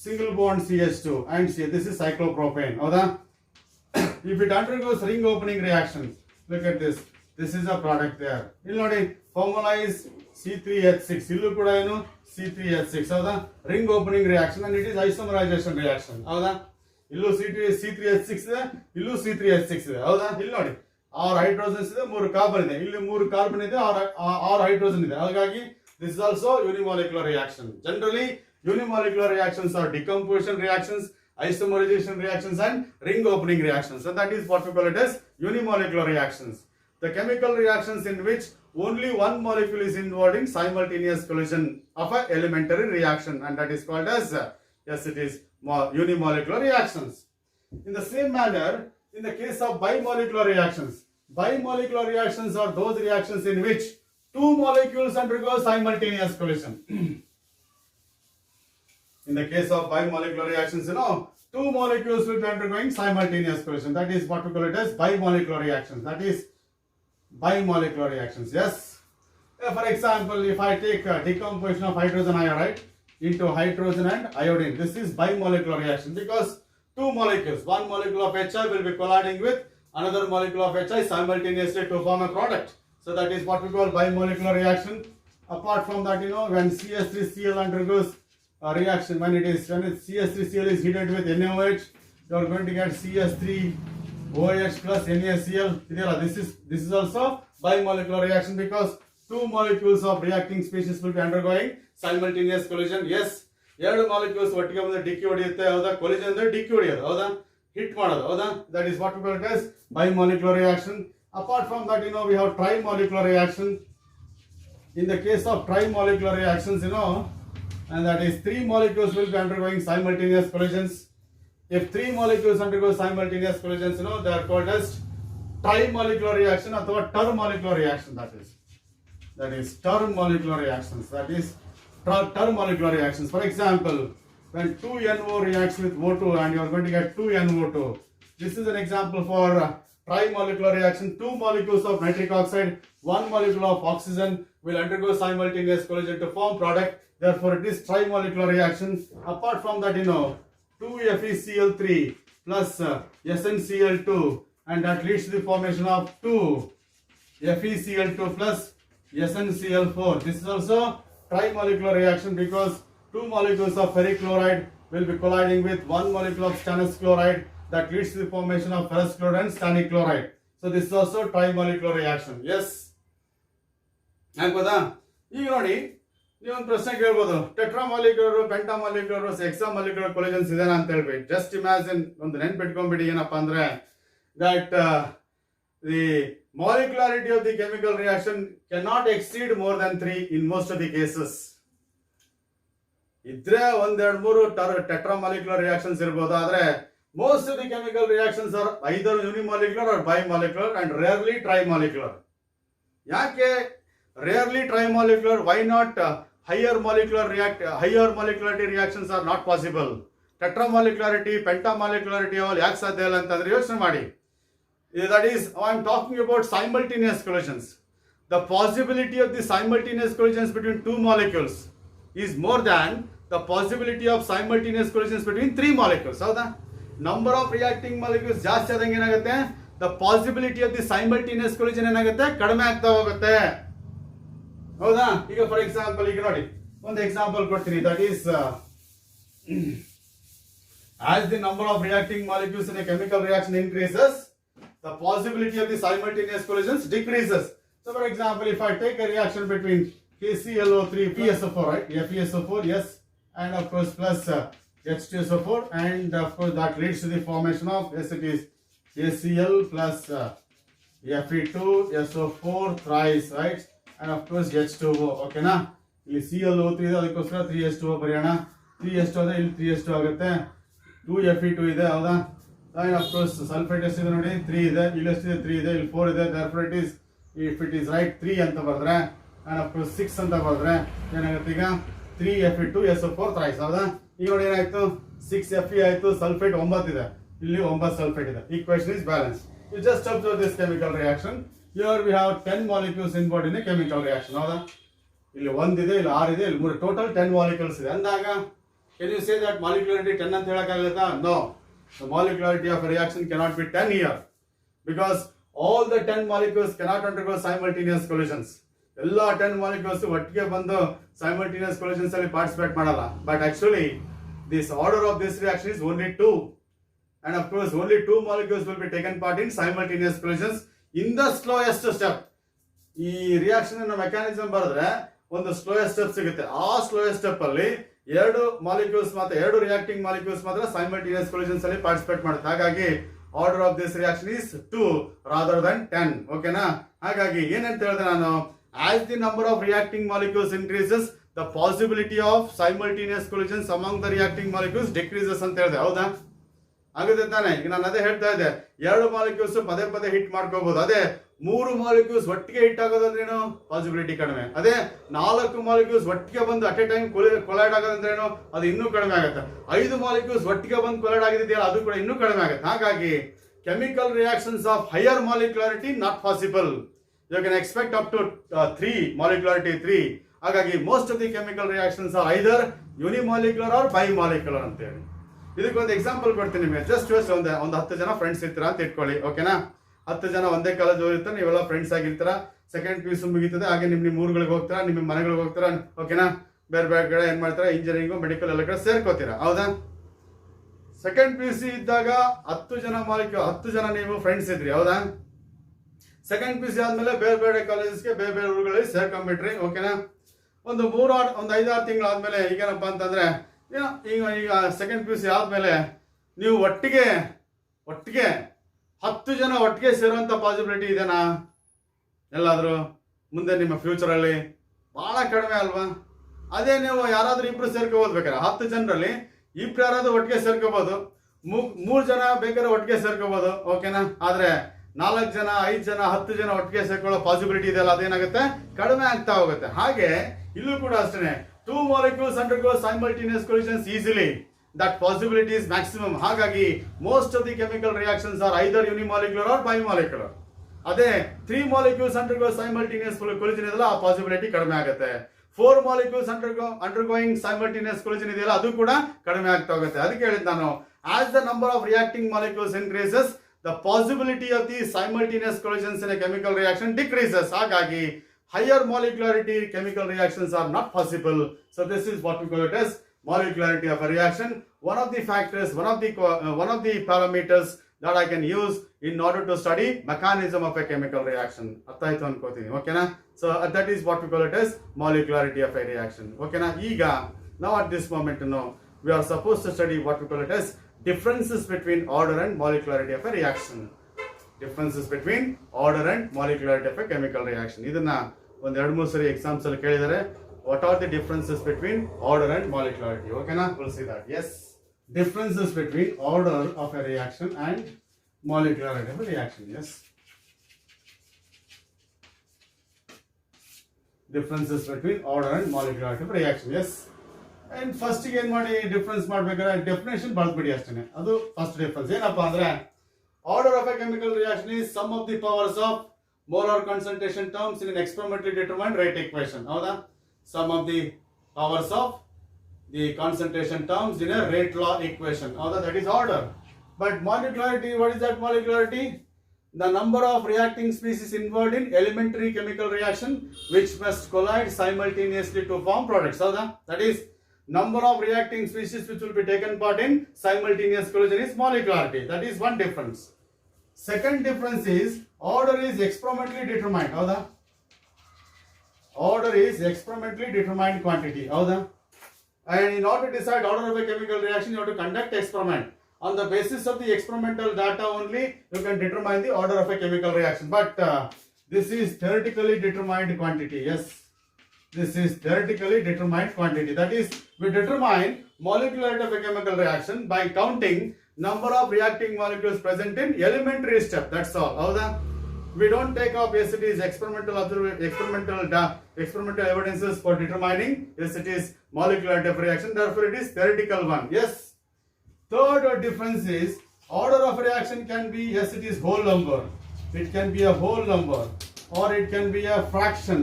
single bond CH2 and C. This is cyclopropane. ಹೌದಾ? If it undergoes ring opening reactions, look at this. This is a product there. ಇಲ್ಲಿ ನೋಡಿ formula is C3H6. ಇಲ್ಲೂ ಕೂಡ C3H6. ಹೌದಾ? ring opening reaction and it is isomerization reaction. ಹೌದಾ? ಇಲ್ಲೂ C3H6 ಇದೆ, ಇಲ್ಲೂ C3H6 ಇದೆ. ಹೌದಾ? ಇಲ್ಲಿ ನೋಡಿ 6 ಹೈಡ್ರೋಜನ್ಸ್ ಇದೆ, 3 ಕಾರ್ಬನ್ ಇದೆ. ಇಲ್ಲಿ 3 ಕಾರ್ಬನ್ ಇದೆ, 6 ಹೈಡ್ರೋಜನ್ ಇದೆ. ಹಾಗಾಗಿ this is also unimolecular reaction. Generally unimolecular reactions are decomposition reactions, isomerization reactions and ring opening reactions. So that is what we call it as unimolecular reactions. The chemical reactions in which only one molecule is involved in simultaneous collision of an elementary reaction, and that is called as yes it is unimolecular reactions. In the same manner, in the case of bimolecular reactions are those reactions in which 2 molecules undergo simultaneous collision. In the case of bimolecular reactions, 2 molecules will be undergoing simultaneous collision. That is what we call it as bimolecular reactions. That is bimolecular reactions. Yes. For example, if I take decomposition of hydrogen iodide into hydrogen and iodine, this is bimolecular reaction because 2 molecules, one molecule of HI will be colliding with another molecule of HI simultaneously to form a product. So that is what we call bimolecular reaction. Apart from that, when CH3Cl undergoes a reaction, when CH3Cl is heated with NaOH, you are going to get CH3OH plus NaCl. This is also bimolecular reaction because 2 molecules of reacting species will be undergoing simultaneous collision. Yes, 2 molecules ಒಟ್ಟಿಗೆ ಬಂದು ಡಿಕ್ಕಿ ಹೊಡೆಯುತ್ತೆ. ಹೌದಾ? Collision ಅಂದ್ರೆ ಡಿಕ್ಕಿ ಹೊಡೆಯೋದು. ಹೌದಾ? Hit ಮಾಡೋದು ಹೌದಾ. That is what we call it as bimolecular reaction. Apart from that, we have trimolecular reaction. In the case of trimolecular reactions, and that is 3 molecules will be undergoing simultaneous collisions. If 3 molecules undergo simultaneous collisions, they are called as trimolecular reaction or termolecular reaction. That is termolecular reactions. That is termolecular reactions. For example, when 2NO reacts with O2 and you are going to get 2NO2. This is an example for trimolecular reaction. 2 molecules of nitric oxide, 1 molecule of oxygen will undergo simultaneous collision to form product. Therefore, it is trimolecular reaction. Apart from that, 2FeCl3 plus SnCl2, and that leads to the formation of 2FeCl2 plus SnCl4. This is also trimolecular reaction because 2 molecules of ferric chloride will be colliding with 1 molecule of stannous chloride. That leads to the formation of ferrous chloride and stannic chloride. So this is also trimolecular reaction. Yes. ಆಗ್ಬೋದಾ? ಈಗ ನೋಡಿ, ನೀವೊಂದು ಪ್ರಶ್ನೆ ಕೇಳ್ಬೋದು, ಟೆಟ್ರಾಮಾಲಿಕ್ಯುಲರ್, ಪೆಂಟಾಮಾಲಿಕ್ಯುಲರ್, ಹೆಕ್ಸಾಮಾಲಿಕ್ಯುಲರ್ ಕೊಲಿಜನ್ಸ್ ಇದೆನಾ ಅಂತ ಹೇಳ್ಬಿಟ್ಟು. Just imagine, ಒಂದು ನೆನ್ಪಿಟ್ಕೊಂಡ್ಬಿಡಿ ಏನಪ್ಪಾ ಅಂದ್ರೆ, that the molecularity of the chemical reaction cannot exceed more than 3 in most of the cases. ಇದ್ರೆ ಒಂದೆರಡು ಮೂರು ಟೆಟ್ರಾಮಾಲಿಕ್ಯುಲರ್ ರಿಯಾಕ್ಷನ್ಸ್ ಇರ್ಬೋದು, ಆದ್ರೆ most of the chemical reactions are either unimolecular or bimolecular and rarely trimolecular. ಯಾಕೆ rarely trimolecular? Why not higher molecularity reactions are not possible? Tetramolecularity, pentamolecularity all ಯಾಕೆ ಸಾಧ್ಯ ಇಲ್ಲ ಅಂತಂದ್ರೆ ಯೋಚನೆ ಮಾಡಿ. That is, I am talking about simultaneous collisions. The possibility of the simultaneous collisions between 2 molecules is more than the possibility of simultaneous collisions between 3 molecules. ಹೌದಾ? Number of reacting molecules ಜಾಸ್ತಿ ಆದಂಗೆ ಏನಾಗುತ್ತೆ, the possibility of the simultaneous collision ಏನಾಗುತ್ತೆ, ಕಡಿಮೆ ಆಗ್ತಾ ಹೋಗುತ್ತೆ. ಹೌದಾ? ಈಗ ಫಾರ್ ಎಕ್ಸಾಂಪಲ್, ಈಗ ನೋಡಿ ಒಂದು ಎಕ್ಸಾಂಪಲ್ ಕೊಡ್ತೀನಿ. That is as the number of reacting molecules in a chemical reaction increases, the possibility of the simultaneous collisions decreases. So for example, if I take a reaction between KClO3 PSO4, right, FeSO4, yes, and of course plus H2SO4, and of course that leads to the formation of, yes, it is KCl plus Fe2SO4 thrice, right, and of course H2O. okay na, ಇಲ್ಲಿ ClO3 ಇದೆ, ಅದಕ್ಕೋಸ್ಕರ 3H2O ಬರೆಯೋಣ. 3H2 ಇದೆ, ಇಲ್ಲಿ 3H2 ಆಗುತ್ತೆ. 2Fe2 ಇದೆ, ಹೌದಾ? and of course sulphate ಎಷ್ಟಿದೆ ನೋಡಿ, 3 ಇದೆ, ಇಲ್ಲಿ ಎಷ್ಟಿದೆ, 3 ಇದೆ, ಇಲ್ಲಿ 4 ಇದೆ. therefore it is, if it is right 3 ಅಂತ ಬರೆದ್ರೆ, and of course 6 ಅಂತ ಬರೆದ್ರೆ ಏನಾಗುತ್ತೆ, ಈಗ 3Fe2SO4 thrice. ಹೌದಾ? ಈಗ ನೋಡಿ ಏನಾಯ್ತು, 6Fe ಆಯ್ತು, ಸಲ್ಫೇಟ್ 9 ಇದೆ, ಇಲ್ಲಿ 9 ಸಲ್ಫೇಟ್ ಇದೆ. Equation is balanced. You just observe this chemical reaction. Here we have 10 molecules involved in a chemical reaction. ಹೌದಾ? ಇಲ್ಲಿ 1 ಇದೆ, ಇಲ್ಲಿ 6 ಇದೆ, ಇಲ್ಲಿ 3, ಟೋಟಲ್ 10 molecules ಇದೆ ಅಂದಾಗ, can you say that molecularity 10 ಅಂತ ಹೇಳಕ್ಕಾಗುತ್ತಾ? No. The molecularity of a reaction cannot be 10 here because all the 10 molecules cannot undergo simultaneous collisions. ಎಲ್ಲ 10 molecules ಒಟ್ಟಿಗೆ ಬಂದು simultaneous collisions ಅಲ್ಲಿ ಪಾರ್ಟಿಸಿಪೇಟ್ ಮಾಡಲ್ಲ. But actually this order of this reaction is only 2, and of course only 2 molecules will be taken part in simultaneous collisions in the slowest step. ಈ reaction ಅನ್ನ mechanism ಬರೆದ್ರೆ ಒಂದು slowest step ಸಿಗುತ್ತೆ. ಆ slowest step ಅಲ್ಲಿ 2 molecules ಮಾತ್ರ, 2 reacting molecules ಮಾತ್ರ simultaneous collisions ಅಲ್ಲಿ ಪಾರ್ಟಿಸಿಪೇಟ್ ಮಾಡುತ್ತೆ. ಹಾಗಾಗಿ order of this reaction is 2 rather than 10. ಓಕೆನಾ? ಹಾಗಾಗಿ ಏನಂತ ಹೇಳಿದೆ ನಾನು, as the number of reacting molecules increases, the possibility of simultaneous collisions among the reacting molecules decreases ಅಂತ ಹೇಳಿದೆ. ಹೌದಾ? ಆಗುತ್ತೆ ತಾನೆ? ಈಗ ನಾನು ಅದೇ ಹೇಳ್ತಾ ಇದ್ದೆ, 2 ಮಾಲಿಕ್ಯೂಲ್ಸ್ ಪದೇ ಪದೇ ಹಿಟ್ ಮಾಡ್ಕೋಬಹುದು. ಅದೇ 3 ಮಾಲಿಕ್ಯೂಲ್ಸ್ ಒಟ್ಟಿಗೆ ಹಿಟ್ ಆಗೋದಂದ್ರೇನು, ಪಾಸಿಬಿಲಿಟಿ ಕಡಿಮೆ. ಅದೇ 4 ಮಾಲಿಕ್ಯೂಲ್ಸ್ ಒಟ್ಟಿಗೆ ಬಂದು ಅಟ್ ಎ ಟೈಮ್ ಕೊಲೈಡ್ ಆಗೋದಂದ್ರೇನು, ಅದು ಇನ್ನೂ ಕಡಿಮೆ ಆಗುತ್ತೆ. 5 ಮಾಲಿಕ್ಯೂಲ್ಸ್ ಒಟ್ಟಿಗೆ ಬಂದು ಕೊಲೈಡ್ ಆಗಿದೆಯಲ್ಲ, ಅದು ಕೂಡ ಇನ್ನೂ ಕಡಿಮೆ ಆಗುತ್ತೆ. ಹಾಗಾಗಿ chemical reactions of higher molecularity not possible. You can expect up to 3 molecularity 3. ಹಾಗಾಗಿ most of the chemical reactions are either unimolecular or bimolecular ಅಂತ ಹೇಳಿ. ಇದಕ್ಕೊಂದು ಎಕ್ಸಾಂಪಲ್ ಕೊಡ್ತೀನಿ ನಿಮಗೆ. ಜಸ್ಟ್ ಒಂದು 10 ಜನ ಫ್ರೆಂಡ್ಸ್ ಇರ್ತೀರಾ ಅಂತ ಇಟ್ಕೊಳ್ಳಿ. ಓಕೆನಾ? 10 ಜನ ಒಂದೇ ಕಾಲೇಜ್ ಹೋಗಿರ್ತಾರೆ, ನೀವೆಲ್ಲ ಫ್ರೆಂಡ್ಸ್ ಆಗಿರ್ತೀರಾ. ಸೆಕೆಂಡ್ PUC ಮುಗಿತದೆ, ಹಾಗೆ ನಿಮ್ಮ ಊರುಗಳಿಗೆ ಹೋಗ್ತೀರಾ, ನಿಮ್ಮ ಮನೆಗಳಿಗೆ ಹೋಗ್ತೀರಾ. ಓಕೆನಾ? ಬೇರೆ ಬೇರೆ ಕಡೆ ಏನ್ ಮಾಡ್ತಾರೆ, ಇಂಜಿನಿಯರಿಂಗು ಮೆಡಿಕಲ್ ಎಲ್ಲ ಕಡೆ ಸೇರ್ಕೋತೀರಾ. ಹೌದಾ? ಸೆಕೆಂಡ್ PUC ಇದ್ದಾಗ 10 ಜನ ನೀವು ಫ್ರೆಂಡ್ಸ್ ಇದ್ರಿ. ಹೌದಾ? ಸೆಕೆಂಡ್ PUC ಆದ್ಮೇಲೆ ಬೇರೆ ಬೇರೆ ಕಾಲೇಜಸ್ಗೆ ಬೇರೆ ಬೇರೆ ಊರುಗಳಲ್ಲಿ ಸೇರ್ಕೊಂಡ್ಬಿಟ್ರಿ. ಓಕೆನಾ? ಒಂದು 5-6 ತಿಂಗಳಾದ್ಮೇಲೆ ಈಗೇನಪ್ಪ ಅಂತಂದ್ರೆ, ಈಗ ಸೆಕೆಂಡ್ PUC ಆದ್ಮೇಲೆ ನೀವು ಒಟ್ಟಿಗೆ ಒಟ್ಟಿಗೆ 10 ಜನ ಒಟ್ಟಿಗೆ ಸೇರುವಂತ ಪಾಸಿಬಿಲಿಟಿ ಇದೆನಾ ಎಲ್ಲಾದ್ರೂ ಮುಂದೆ ನಿಮ್ಮ ಫ್ಯೂಚರಲ್ಲಿ? ಬಹಳ ಕಡಿಮೆ ಅಲ್ವಾ? ಅದೇ ನೀವು ಯಾರಾದ್ರೂ ಇಬ್ರು ಸೇರ್ಕೋಬಹುದು, ಬೇಕಾದ್ರೆ 10 ಜನರಲ್ಲಿ ಇಬ್ರು ಯಾರಾದ್ರೂ ಒಟ್ಟಿಗೆ ಸೇರ್ಕೋಬಹುದು, 3 ಜನ ಬೇಕಾದ್ರೆ ಒಟ್ಟಿಗೆ ಸೇರ್ಕೋಬಹುದು, ಓಕೆನಾ? ಆದ್ರೆ 4 ಜನ 5 ಜನ 10 ಜನ ಒಟ್ಟಿಗೆ ಸೇರ್ಕೊಳ್ಳೋ ಪಾಸಿಬಿಲಿಟಿ ಇದೆಯಲ್ಲ, ಅದೇನಾಗುತ್ತೆ, ಕಡಿಮೆ ಆಗ್ತಾ ಹೋಗುತ್ತೆ. ಹಾಗೆ ಇಲ್ಲೂ ಕೂಡ ಅಷ್ಟೇ, 2 molecules undergo simultaneous collisions easily. That possibility is maximum. ಹಾಗಾಗಿ most of the chemical reactions are either unimolecular or bimolecular. ಅದೇ 3 molecules undergo simultaneous collision ಇದೆಯಲ್ಲ, ಆ ಪಾಸಿಬಿಲಿಟಿ ಕಡಿಮೆ ಆಗುತ್ತೆ. 4 molecules undergoing simultaneous collision ಇದೆಯಲ್ಲ, ಅದು ಕೂಡ ಕಡಿಮೆ ಆಗ್ತಾ ಹೋಗುತ್ತೆ. ಅದಕ್ಕೆ ಹೇಳಿದ್ ನಾನು, as the number of reacting molecules increases, the possibility of the simultaneous collisions in a chemical reaction decreases. ಹಾಗಾಗಿ higher molecularity chemical reactions are not possible. So this is what we call it as molecularity of a reaction. One of the factors, one of the parameters that I can use in order to study mechanism of a chemical reaction. ಅರ್ಥ ಆಯ್ತು ಅನ್ಕೋತೀನಿ, ಓಕೆನಾ? So that is what we call it as molecularity of a reaction, ಓಕೆನಾ? ಈಗ now at this moment we are supposed to study what we call it as differences between order and molecularity of a reaction. Differences between order and molecularity of a chemical reaction. ಇದನ್ನ ಒಂದು 2-3 ಸರಿ exams ಅಲ್ಲಿ ಕೇಳಿದರೆ, what are the differences between order and molecularity? Okay, now we'll see that. Yes, differences between order of a reaction and molecularity of a reaction. Yes, differences between order and molecularity of a reaction. Yes, and first ಏನು ಮಾಡಿ difference ಮಾಡಬೇಕಾದ್ರೆ definition ಬಳಸ್ಬಿಡಿ ಅಷ್ಟೇ. ಅದು first difference. ಏನಪ್ಪಾ ಅಂದ್ರೆ, order of a chemical reaction is sum of the powers of molar concentration terms in an experimentally determined rate equation. ಹೌದಾ? Sum of the powers of the concentration terms in a rate law equation. That is order. But molecularity, what is that molecularity? The number of reacting species involved in elementary chemical reaction which must collide simultaneously to form products. That is number of reacting species which will be taken part in simultaneous collision is molecularity. That is one difference. Second difference is order is experimentally determined. Order is experimentally determined quantity. And in order to decide order of a chemical reaction, you have to conduct experiment. On the basis of the experimental data only, you can determine the order of a chemical reaction. But this is theoretically determined quantity. Yes, this is theoretically determined quantity. That is, we determine molecularity of a chemical reaction by counting number of reacting molecules present in elementary step. That's all. We don't take up, yes, it is experimental evidences for determining, yes, it is molecularity of reaction. Therefore, it is theoretical one. Yes. Third difference is order of reaction can be, yes, it is whole number. It can be a whole number or it can be a fraction.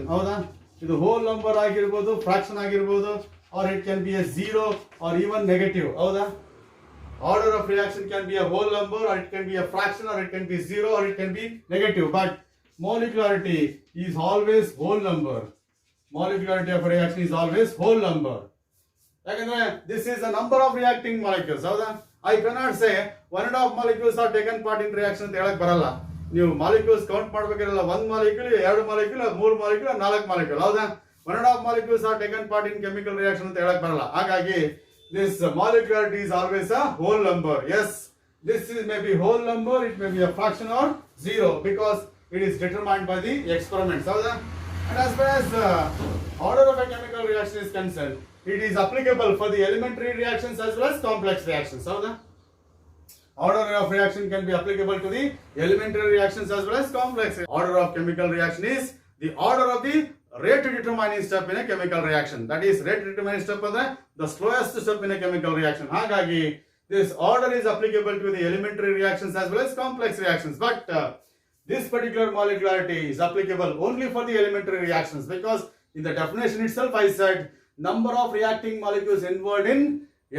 ಇದು whole number ಆಗಿರಬಹುದು, fraction ಆಗಿರಬಹುದು, or it can be a zero or even negative. Order of reaction can be a whole number or it can be a fraction or it can be zero or it can be negative. But molecularity is always whole number. Molecularity of a reaction is always whole number. This is the number of reacting molecules. I cannot say 1.5 molecules are taken part in reaction ಅಂತ ಹೇಳಕ್ ಬರಲ್ಲ. ನೀವು molecules count ಮಾಡಬೇಕಿರಲ್ಲ, 1 molecule, 2 molecule, 3 molecule, 4 molecule. 1.5 molecules are taken part in chemical reaction ಅಂತ ಹೇಳಕ್ ಬರಲ್ಲ. ಹಾಗಾಗಿ this molecularity is always a whole number. Yes, this is maybe whole number, it may be a fraction or zero because it is determined by the experiments. And as far as order of a chemical reaction is concerned, it is applicable for the elementary reactions as well as complex reactions. Order of reaction can be applicable to the elementary reactions as well as complex. Order of chemical reaction is the order of the rate determining step in a chemical reaction. That is, rate determining step is the slowest step in a chemical reaction. Hagagi, this order is applicable to the elementary reactions as well as complex reactions. But this particular molecularity is applicable only for the elementary reactions because in the definition itself I said number of reacting molecules involved in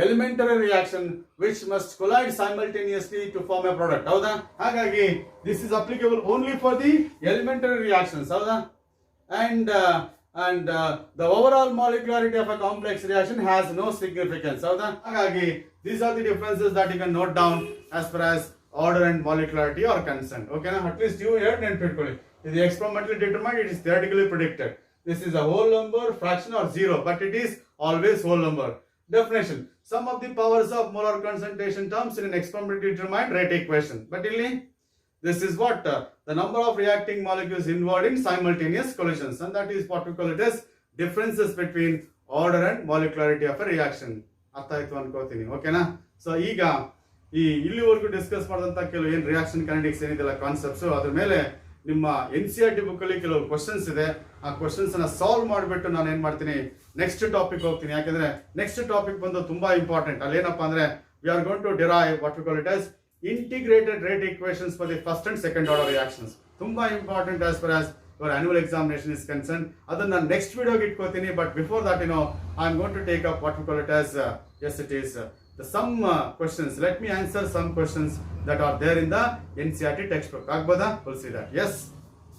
elementary reaction which must collide simultaneously to form a product. Hagagi, this is applicable only for the elementary reactions. And the overall molecularity of a complex reaction has no significance. Hagagi, these are the differences that you can note down as far as order and molecularity are concerned. Okay, now at least you heard and particularly it is experimentally determined, it is theoretically predicted. This is a whole number, fraction or zero, but it is always whole number. Definition: sum of the powers of molar concentration terms in an experimentally determined rate equation. But ಇಲ್ಲಿ this is what the number of reacting molecules involved in simultaneous collisions, and that is what we call it as differences between order and molecularity of a reaction. ಅರ್ಥ ಆಯ್ತು ಅನ್ಕೋತೀನಿ, ಓಕೆನಾ? So ಈಗ ಇಲ್ಲಿವರೆಗೂ discuss ಮಾಡಿದಂತ ಕೆಲವು ಏನು ರಿಯಾಕ್ಷನ್ ಕೈನೆಟಿಕ್ಸ್ ಏನಿದೆಲ್ಲ ಕಾನ್ಸೆಪ್ಟ್ಸ್, ಅದ್ರ ಮೇಲೆ ನಿಮ್ಮ NCERT ಬುಕ್ ಅಲ್ಲಿ ಕೆಲವು ಕ್ವಶನ್ಸ್ ಇದೆ. ಆ ಕ್ವಶನ್ಸ್ ಅನ್ನ ಸಾಲ್ವ್ ಮಾಡಿಬಿಟ್ಟು ನಾನು ಏನ್ ಮಾಡ್ತೀನಿ, ನೆಕ್ಸ್ಟ್ ಟಾಪಿಕ್ ಹೋಗ್ತೀನಿ. ಯಾಕಂದ್ರೆ ನೆಕ್ಸ್ಟ್ ಟಾಪಿಕ್ ಬಂದು ತುಂಬಾ ಇಂಪಾರ್ಟೆಂಟ್. ಅಲ್ಲಿ ಏನಪ್ಪಾ ಅಂದ್ರೆ we are going to derive what we call it as integrated rate equations for the first and second order reactions. ತುಂಬಾ important as far as your annual examination is concerned. ಅದನ್ನ next ವಿಡಿಯೋಗೆ ಇಟ್ಕೋತೀನಿ. But before that I am going to take up what we call it as yes it is the some questions. Let me answer some questions that are there in the NCERT textbook. ಆಗ್ಬೋದಾ? we'll see that. Yes.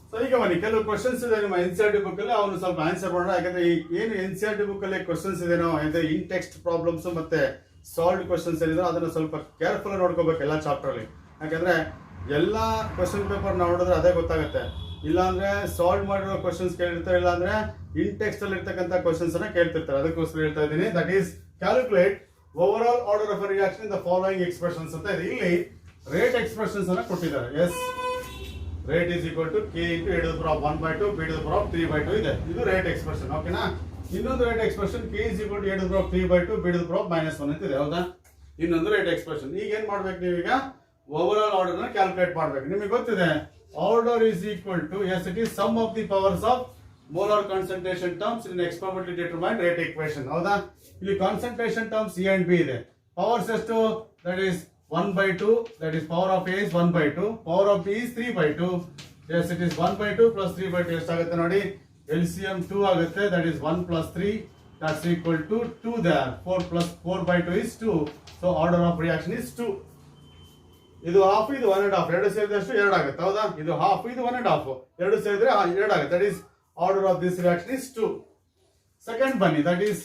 So ಈಗ ಬನ್ನಿ, ಕೆಲವು questions ಇದೆ ನಿಮ್ಮ NCERT book ಅಲ್ಲಿ, ಅವನು ಸ್ವಲ್ಪ answer ಮಾಡೋಣ. ಯಾಕಂದ್ರೆ ಏನು NCERT ಬುಕ್ ಅಲ್ಲಿ ಕ್ವಶನ್ಸ್ ಇದೆನೋ ಅಂದ್ರೆ ಇನ್ ಟೆಕ್ಸ್ಟ್ ಪ್ರಾಬ್ಲಮ್ಸ್ ಮತ್ತೆ ಸಾಲ್ವ್ ಕ್ವಶನ್ಸ್ ಏನಿದೆ ಅದನ್ನ ಸ್ವಲ್ಪ ಕೇರ್ಫುಲ್ ನೋಡ್ಕೋಬೇಕು ಎಲ್ಲ ಚಾಪ್ಟರ್ ಅಲ್ಲಿ. ಯಾಕಂದ್ರೆ ಎಲ್ಲಾ ಕ್ವಶನ್ ಪೇಪರ್ ನೋಡಿದ್ರೆ ಅದೇ ಗೊತ್ತಾಗುತ್ತೆ. ಇಲ್ಲಾಂದ್ರೆ ಸಾಲ್ವ್ ಮಾಡಿರೋ ಕ್ವಶನ್ಸ್ ಕೇಳಿರ್ತಾರೆ, ಇಲ್ಲಾಂದ್ರೆ ಇನ್ ಟೆಕ್ಸ್ಟ್ ಅಲ್ಲಿ ಇರ್ತಕ್ಕಂಥ ಕ್ವಶನ್ಸ್ ಅನ್ನ ಕೇಳ್ತಿರ್ತಾರೆ. ಅದಕ್ಕೋಸ್ಕರ ಹೇಳ್ತಾ ಇದ್ದೀನಿ. That is calculate over all order of reaction in the following expressions ಅಂತ ಇದೆ. ಇಲ್ಲಿ ರೇಟ್ ಎಕ್ಸ್ಪ್ರೆಷನ್ಸ್ ಅನ್ನ ಕೊಟ್ಟಿದ್ದಾರೆ. Yes, rate is equal to k into e to the power 1/2 b to the power 3/2 ಇದೆ. ಇದು ರೇಟ್ ಎಕ್ಸ್ಪ್ರೆಷನ್, ಓಕೆನಾ? ಇನ್ನೊಂದು rate expression k is equal to e to the power 3/2 b to the power -1 ಅಂತ ಇದೆ. ಹೌದಾ? ಇನ್ನೊಂದು rate expression. ಈಗ ಏನ್ ಮಾಡ್ಬೇಕು ನೀವೀಗ? ಓವರ್ ಆಲ್ ಆರ್ಡರ್ ನ ಕ್ಯಾಲ್ಕುಲೇಟ್ ಮಾಡ್ಬೇಕು. ನಿಮಗೆ ಗೊತ್ತಿದೆ order is equal to as it is sum of the powers of molar concentration terms in an experimentally determined rate equation. ಹೌದಾ? ಇಲ್ಲಿ concentration terms A and B ಇದೆ. ಪವರ್ಸ್ ಎಷ್ಟು? That is 1/2, that is power of A is 1/2, power of B is 3/2. Yes, it is 1/2 plus 3/2 ಎಷ್ಟಾಗುತ್ತೆ ನೋಡಿ? LCM 2 ಆಗುತ್ತೆ. That is 1 plus 3, that's equal to 2 there. 4 plus 4/2 is 2. So order of reaction is 2. ಇದು half, ಇದು 1.5, ಎರಡು ಸೇರಿದ್ರೆ ಎಷ್ಟು? 2 ಆಗುತ್ತೆ. ಹೌದಾ? ಇದು ಹಾಫ್, ಇದು 1.5, ಎರಡು ಸೇರಿದ್ರೆ 2 ಆಗುತ್ತೆ. That is order of this reaction is 2. Second ಬನ್ನಿ, that is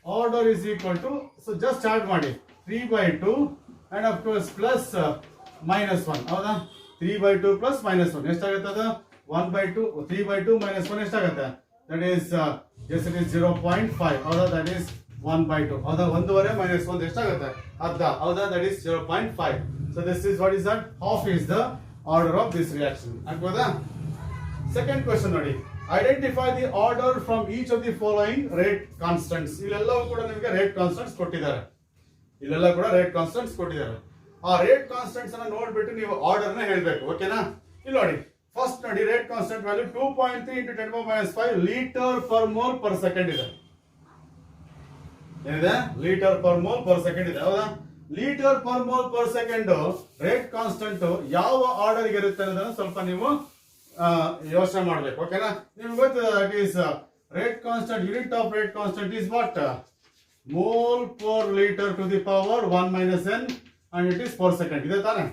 order is equal to, so just start ಮಾಡಿ 3/2 and of course plus -1. ಹೌದಾ? 3/2 plus -1 ಎಷ್ಟಾಗುತ್ತೆ? ಅದು 1/2, 3/2 -1 ಎಷ್ಟಾಗುತ್ತೆ? That is yes it is 0.5. ಹೌದಾ? That is 1/2. ಹೌದಾ? 1/2 -1 ಎಷ್ಟಾಗುತ್ತೆ? ಅರ್ಧ. ಹೌದಾ? That is 0.5. So this is what is that? Half is the order of this reaction. ಆಗ್ಬೋದಾ? Second question ನೋಡಿ, identify the order from each of the following rate constants. ಇಲ್ಲೆಲ್ಲವೂ ಕೂಡ ನಿಮಗೆ ರೇಟ್ ಕಾನ್ಸ್ಟೆಂಟ್ಸ್ ಕೊಟ್ಟಿದ್ದಾರೆ. ಇಲ್ಲೆಲ್ಲ ಕೂಡ ರೇಟ್ ಕಾನ್ಸ್ಟೆಂಟ್ಸ್ ಕೊಟ್ಟಿದ್ದಾರೆ. ಆ ರೇಟ್ ಕಾನ್ಸ್ಟೆಂಟ್ಸ್ ಅನ್ನ ನೋಡ್ಬಿಟ್ಟು ನೀವು ಆರ್ಡರ್ ನ ಹೇಳ್ಬೇಕು, ಓಕೆನಾ? ಇಲ್ಲಿ ನೋಡಿ, ಫಸ್ಟ್ ನೋಡಿ, rate constant value 2.3 × 10⁻⁵ litre per mole per second ಇದೆ. ಏನಿದೆ? Litre per mole per second ಇದೆ. ಹೌದಾ? Litre per mole per second rate constant ಯಾವ ಆರ್ಡರ್ ಇರುತ್ತೆ ಅನ್ನೋದನ್ನ ಸ್ವಲ್ಪ ನೀವು ಯೋಚನೆ ಮಾಡ್ಬೇಕು, ಓಕೆನಾ? ನಿಮ್ಗೆ ಗೊತ್ತಿದೆ that is rate constant, unit of rate constant is what? Mole per litre to the power 1 - n and it is per second ಇದೆ ತಾನೆ?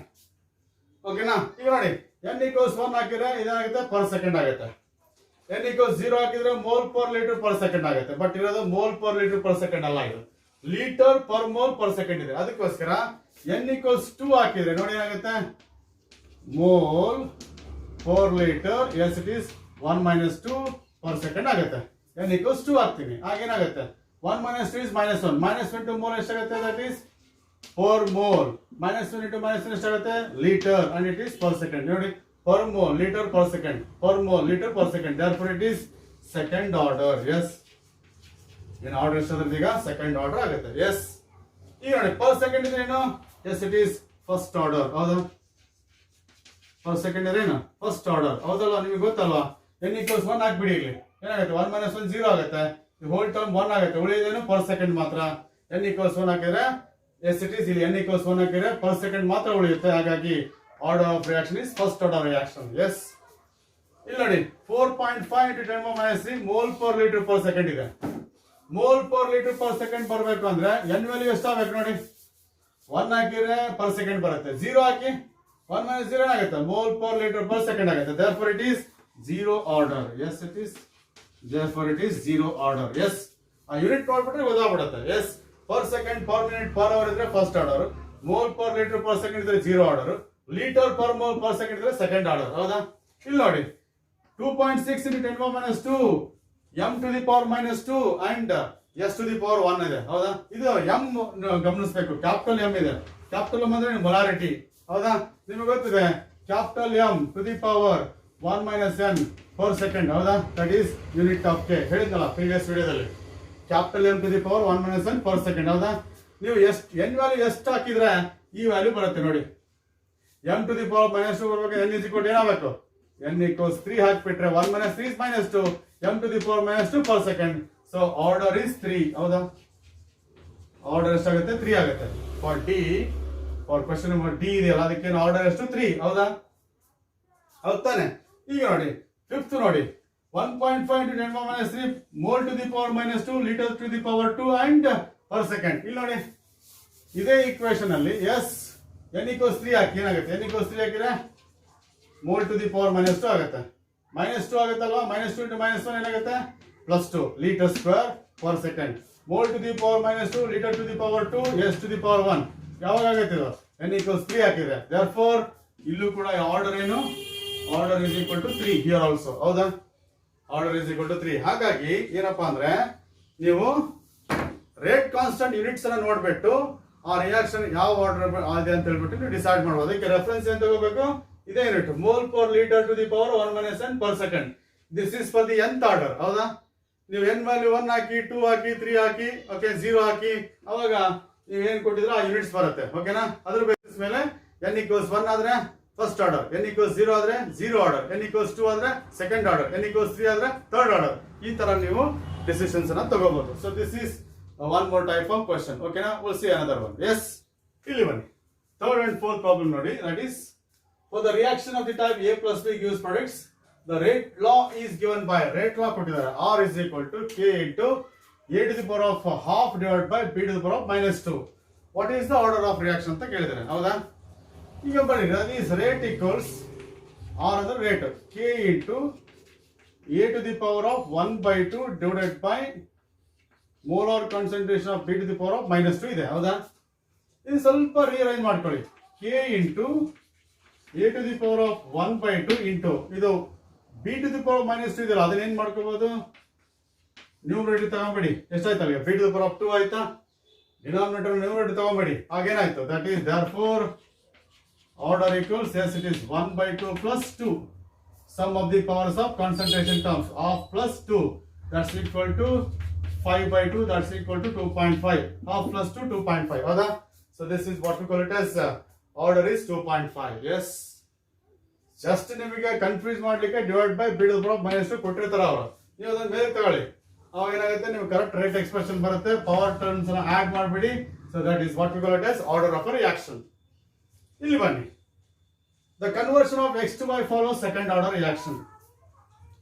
ಓಕೆನಾ? ಈಗ ನೋಡಿ, n = 1 ಹಾಕಿದ್ರೆ ಇದಾಗುತ್ತೆ ಪರ್ ಸೆಕೆಂಡ್ ಆಗುತ್ತೆ. n = 0 ಹಾಕಿದ್ರೆ mole per litre per second ಆಗುತ್ತೆ. ಬಟ್ ಇರೋದು mole per litre per second ಅಲ್ಲ, ಇದು litre per mole per second ಇದೆ. ಅದಕ್ಕೋಸ್ಕರ n = 2 ಹಾಕಿದ್ರೆ ನೋಡಿ ಏನಾಗುತ್ತೆ? Mole per liter, yes it is 1 - 2 per second ಆಗುತ್ತೆ. n = 2 ಹಾಕ್ತೀನಿ. ಆಗೇನಾಗುತ್ತೆ? 1 - 2 is -1. -1 to mole ಎಷ್ಟಾಗುತ್ತೆ? That is per mole. -1 × -1 ಎಷ್ಟಾಗುತ್ತೆ? Litre and it is per second. ನೋಡಿ, per mole liter per second, per mole liter per second. Therefore it is second order. Yes, in order ಎಷ್ಟಾದ್ರೆ ಈಗ second order ಆಗುತ್ತೆ. Yes, ಈಗ ನೋಡಿ, per second ಇದ್ರೆ ಏನು? Yes, it is first order. ಹೌದಾ? Per second ಏನು? First order. ಹೌದಲ್ವಾ? ನಿಮಗೆ ಗೊತ್ತಲ್ವಾ? n = 1 ಹಾಕ್ಬಿಡಿ. ಇಲ್ಲಿ ಏನಾಗುತ್ತೆ? 1 - 1 0 ಆಗುತ್ತೆ. ಹೋಲ್ ಟರ್ಮ್ 1 ಆಗುತ್ತೆ. ಉಳಿದೇನು? ಪರ್ ಸೆಕೆಂಡ್ ಮಾತ್ರ. n = 1 ಹಾಕಿದ್ರೆ ಎಸ್ ಇಟ್ ಈಸ್, ಇಲ್ಲಿ n = 1 ಹಾಕಿದ್ರೆ ಪರ್ ಸೆಕೆಂಡ್ ಮಾತ್ರ ಉಳಿಯುತ್ತೆ. ಹಾಗಾಗಿ order of reaction is first order reaction. Yes, ಇಲ್ಲಿ ನೋಡಿ, 4.5 × 10⁻³ mole per litre per second ಇದೆ. Mole per litre per second ಬರಬೇಕು ಅಂದ್ರೆ n ವ್ಯಾಲ್ಯೂ ಎಷ್ಟಾಗಬೇಕು ನೋಡಿ? 1 ಹಾಕಿದ್ರೆ ಪರ್ ಸೆಕೆಂಡ್ ಬರುತ್ತೆ. 0 ಹಾಕಿ 1 - 0 ಆಗುತ್ತೆ. Mole per litre per second ಆಗುತ್ತೆ. Therefore it is 0 order. Yes, it is. Therefore it is 0 order. Yes, ಆ unit ನೋಡ್ಬಿಟ್ರೆ ಗೊತ್ತಾಗ್ಬಿಡುತ್ತೆ. Yes, per second, per minute, per hour ಇದ್ರೆ first order. Mole per litre per second ಇದ್ರೆ 0 order. Litre per mole per second ಇದ್ರೆ second order. ಹೌದಾ? ಇಲ್ಲಿ ನೋಡಿ, 2.6 × 10⁻² m to the power -2 and S to the power 1 ಇದೆ ಹೌದಾ. ಇದು M ಗಮನಿಸಬೇಕು, ಕ್ಯಾಪಿಟಲ್ ಎಂ ಇದೆ. ಕ್ಯಾಪಿಟಲ್ ಎಂ ಅಂದ್ರೆ ಮೊಲಾರಿಟಿ ಹೌದಾ. ನಿಮಗೆ ಗೊತ್ತಿದೆ capital M to the power 1 minus N per second ಹೌದಾ. That is unit of K, ಹೇಳಿದ್ನಲ್ಲ ಪ್ರೀವಿಯಸ್ ವಿಡಿಯೋದಲ್ಲಿ. Capital M to the power 1 minus N per second ಹೌದಾ. ನೀವು ಎನ್ ವ್ಯಾಲ್ಯೂ ಎಷ್ಟು ಹಾಕಿದ್ರೆ ಈ ವ್ಯಾಲ್ಯೂ ಬರುತ್ತೆ ನೋಡಿ. ಎಂ ಟು ದಿ ಪವರ್ -2 ಬರ್ಬೇಕು, ಎನ್ ಇಸ್ ಈಕ್ವಲ್ ಏನಾಗಬೇಕು, n equals 3 ಹಾಕಿಬಿಟ್ರೆ 1 minus 3 is -2, m to the power -2 per second. So order is 3 ಹೌದಾ. ಆರ್ಡರ್ ಎಷ್ಟಾಗುತ್ತೆ, 3 ಆಗುತ್ತೆ. For D, for question number D ಇದೆಯಲ್ಲ ಅದಕ್ಕೆ ಆರ್ಡರ್ ಎಷ್ಟು 3 ಹೌದಾ. ಹೌದಾನೆ. ಈಗ ನೋಡಿ ಫಿಫ್ತ್ ನೋಡಿ 1.5 to 10 - 3 mole to the power -2 liter to the power 2 and per second. ಇಲ್ಲಿ ನೋಡಿ ಇದೇ ಈಕ್ವೇಶನ್ ಅಲ್ಲಿ ಎಸ್ n equals 3 ಹಾಕಿ ಏನಾಗುತ್ತೆ, n equals 3 ಹಾಕಿದ್ರೆ ಮೋಲ್ ಟು ದಿ ಪವರ್ -2 ಆಗುತ್ತೆ. -2 ಆಗುತ್ತಲ್ವಾ, -2 into -1 ಏನಾಗುತ್ತೆ, +2 litre square per second. Mole to the power -2 litre to the power 2 s to the power 1 ಯಾವಾಗ ಆಗುತ್ತೆ ಇದು, n equals 3 ಹಾಕಿದ್ರೆ. therefore ಇಲ್ಲೂ ಕೂಡ ಆರ್ಡರ್ ಏನು, order is equal to 3 here also ಹೌದಾ. Order is equal to 3. ಹಾಗಾಗಿ ಏನಪ್ಪಾ ಅಂದ್ರೆ ನೀವು ರೇಟ್ ಕಾನ್ಸ್ಟೆಂಟ್ ಯೂನಿಟ್ಸ್ ಅನ್ನ ನೋಡ್ಬಿಟ್ಟು ಆ ರಿಯಾಕ್ಷನ್ ಯಾವ ಆರ್ಡರ್ ಇದೆ ಅಂತ ಹೇಳ್ಬಿಟ್ಟು ನೀವು ಡಿಸೈಡ್ ಮಾಡ್ಬೋದು. ಅದಕ್ಕೆ ರೆಫರೆನ್ಸ್ ಏನ್ ತಗೋಬೇಕು, ಇದೇ unit mole per litre to the power 1 minus n per second. This is for the nth order ಹೌದಾ. ನೀವು n ವ್ಯಾಲ್ಯೂ 1 ಹಾಕಿ 2 ಹಾಕಿ 3 ಹಾಕಿ ಓಕೆ 0 ಹಾಕಿ ಅವಾಗ ನೀವು ಏನ್ ಕೊಟ್ಟಿದ್ರೆ ಆ ಯೂನಿಟ್ಸ್ ಬರುತ್ತೆ ಓಕೆನಾ. ಅದ್ರ ಬೇಸಿಸ್ ಮೇಲೆ n equals 1 ಆದ್ರೆ ಫಸ್ಟ್ ಆರ್ಡರ್, n equals 0 ಆದ್ರೆ 0 ಆರ್ಡರ್, n equals 2 ಆದ್ರೆ ಸೆಕೆಂಡ್ ಆರ್ಡರ್, n equals 3 ಆದ್ರೆ ಥರ್ಡ್ ಆರ್ಡರ್. ಈ ತರ ನೀವು ಡಿಸಿಷನ್ಸ್ ಅನ್ನ ತಗೋಬಹುದು. So this is one more type of question ಓಕೆನಾ. Will see another one. Yes ಇಲ್ಲಿ ಬನ್ನಿ ಥರ್ಡ್ ಅಂಡ್ ಫೋರ್ತ್ ಪ್ರಾಬ್ಲಮ್ ನೋಡಿ. That is for the reaction of the type A plus B gives products, the rate law is given by rate law ಕೊಟ್ಟಿದ್ದಾರೆ. R is equal to K into A to the power of half divided by B to the power of -2. What is the order of reaction ಅಂತ ಕೇಳಿದ್ದಾರೆ ಹೌದಾ. ಈಗ ಬನ್ನಿ, that is rate equals R ಅಂದ್ರೆ rate K into A to the power of 1/2 divided by molar concentration of B to the power of -2 ಇದೆ ಹೌದಾ. ಇದು ಸ್ವಲ್ಪ ರೀಅರೇಂಜ್ ಮಾಡ್ಕೊಳ್ಳಿ. K into A to the power of 1/2 into ಇದು B to the power -2 ಇದೆಯಲ್ಲ ಅದನ್ನ ಏನ್ ಮಾಡ್ಕೋಬಹುದು, ನ್ಯೂಮರೇಟರ್ ತಗೊಂಬಿಡಿ. ಎಷ್ಟಾಯ್ತಲ್ಲ, B to the power of 2 ಆಯ್ತಾ. ಡಿನಾಮಿನೇಟರ್ ನ್ಯೂಮರೇಟರ್ ತಗೊಂಬಿಡಿ, ಆಗೇನಾಯ್ತು, that is therefore order equals yes it is 1/2 plus 2 sum of the powers of concentration terms of plus 2 that's equal to 5/2 that's equal to 2.5. half plus 2 2.5 ಹೌದಾ. so this is what we call it as order is 2.5. yes, just ನಿಮಗೆ confuse ಮಾಡ್ಲಿಕ್ಕೆ divide by B to the power -2 ಕೊಟ್ಟಿರ್ತಾರ ಅವರು. ನೀವು ಅದನ್ನ ಮೇಲೆ ತಗೊಳ್ಳಿ, ಅವಾಗ ಏನಾಗುತ್ತೆ ನಿಮ್ಗೆ ಕರೆಕ್ಟ್ ರೇಟ್ ಎಕ್ಸ್ಪ್ರೆಷನ್ ಬರುತ್ತೆ. ಪವರ್ ಟರ್ಮ್ಸ್ ಅನ್ನ ಆಡ್ ಮಾಡ್ಬಿಡಿ. So that is what we call it as order of a reaction. ಇಲ್ಲಿ ಬನ್ನಿ, the conversion of X to Y follows second order reaction.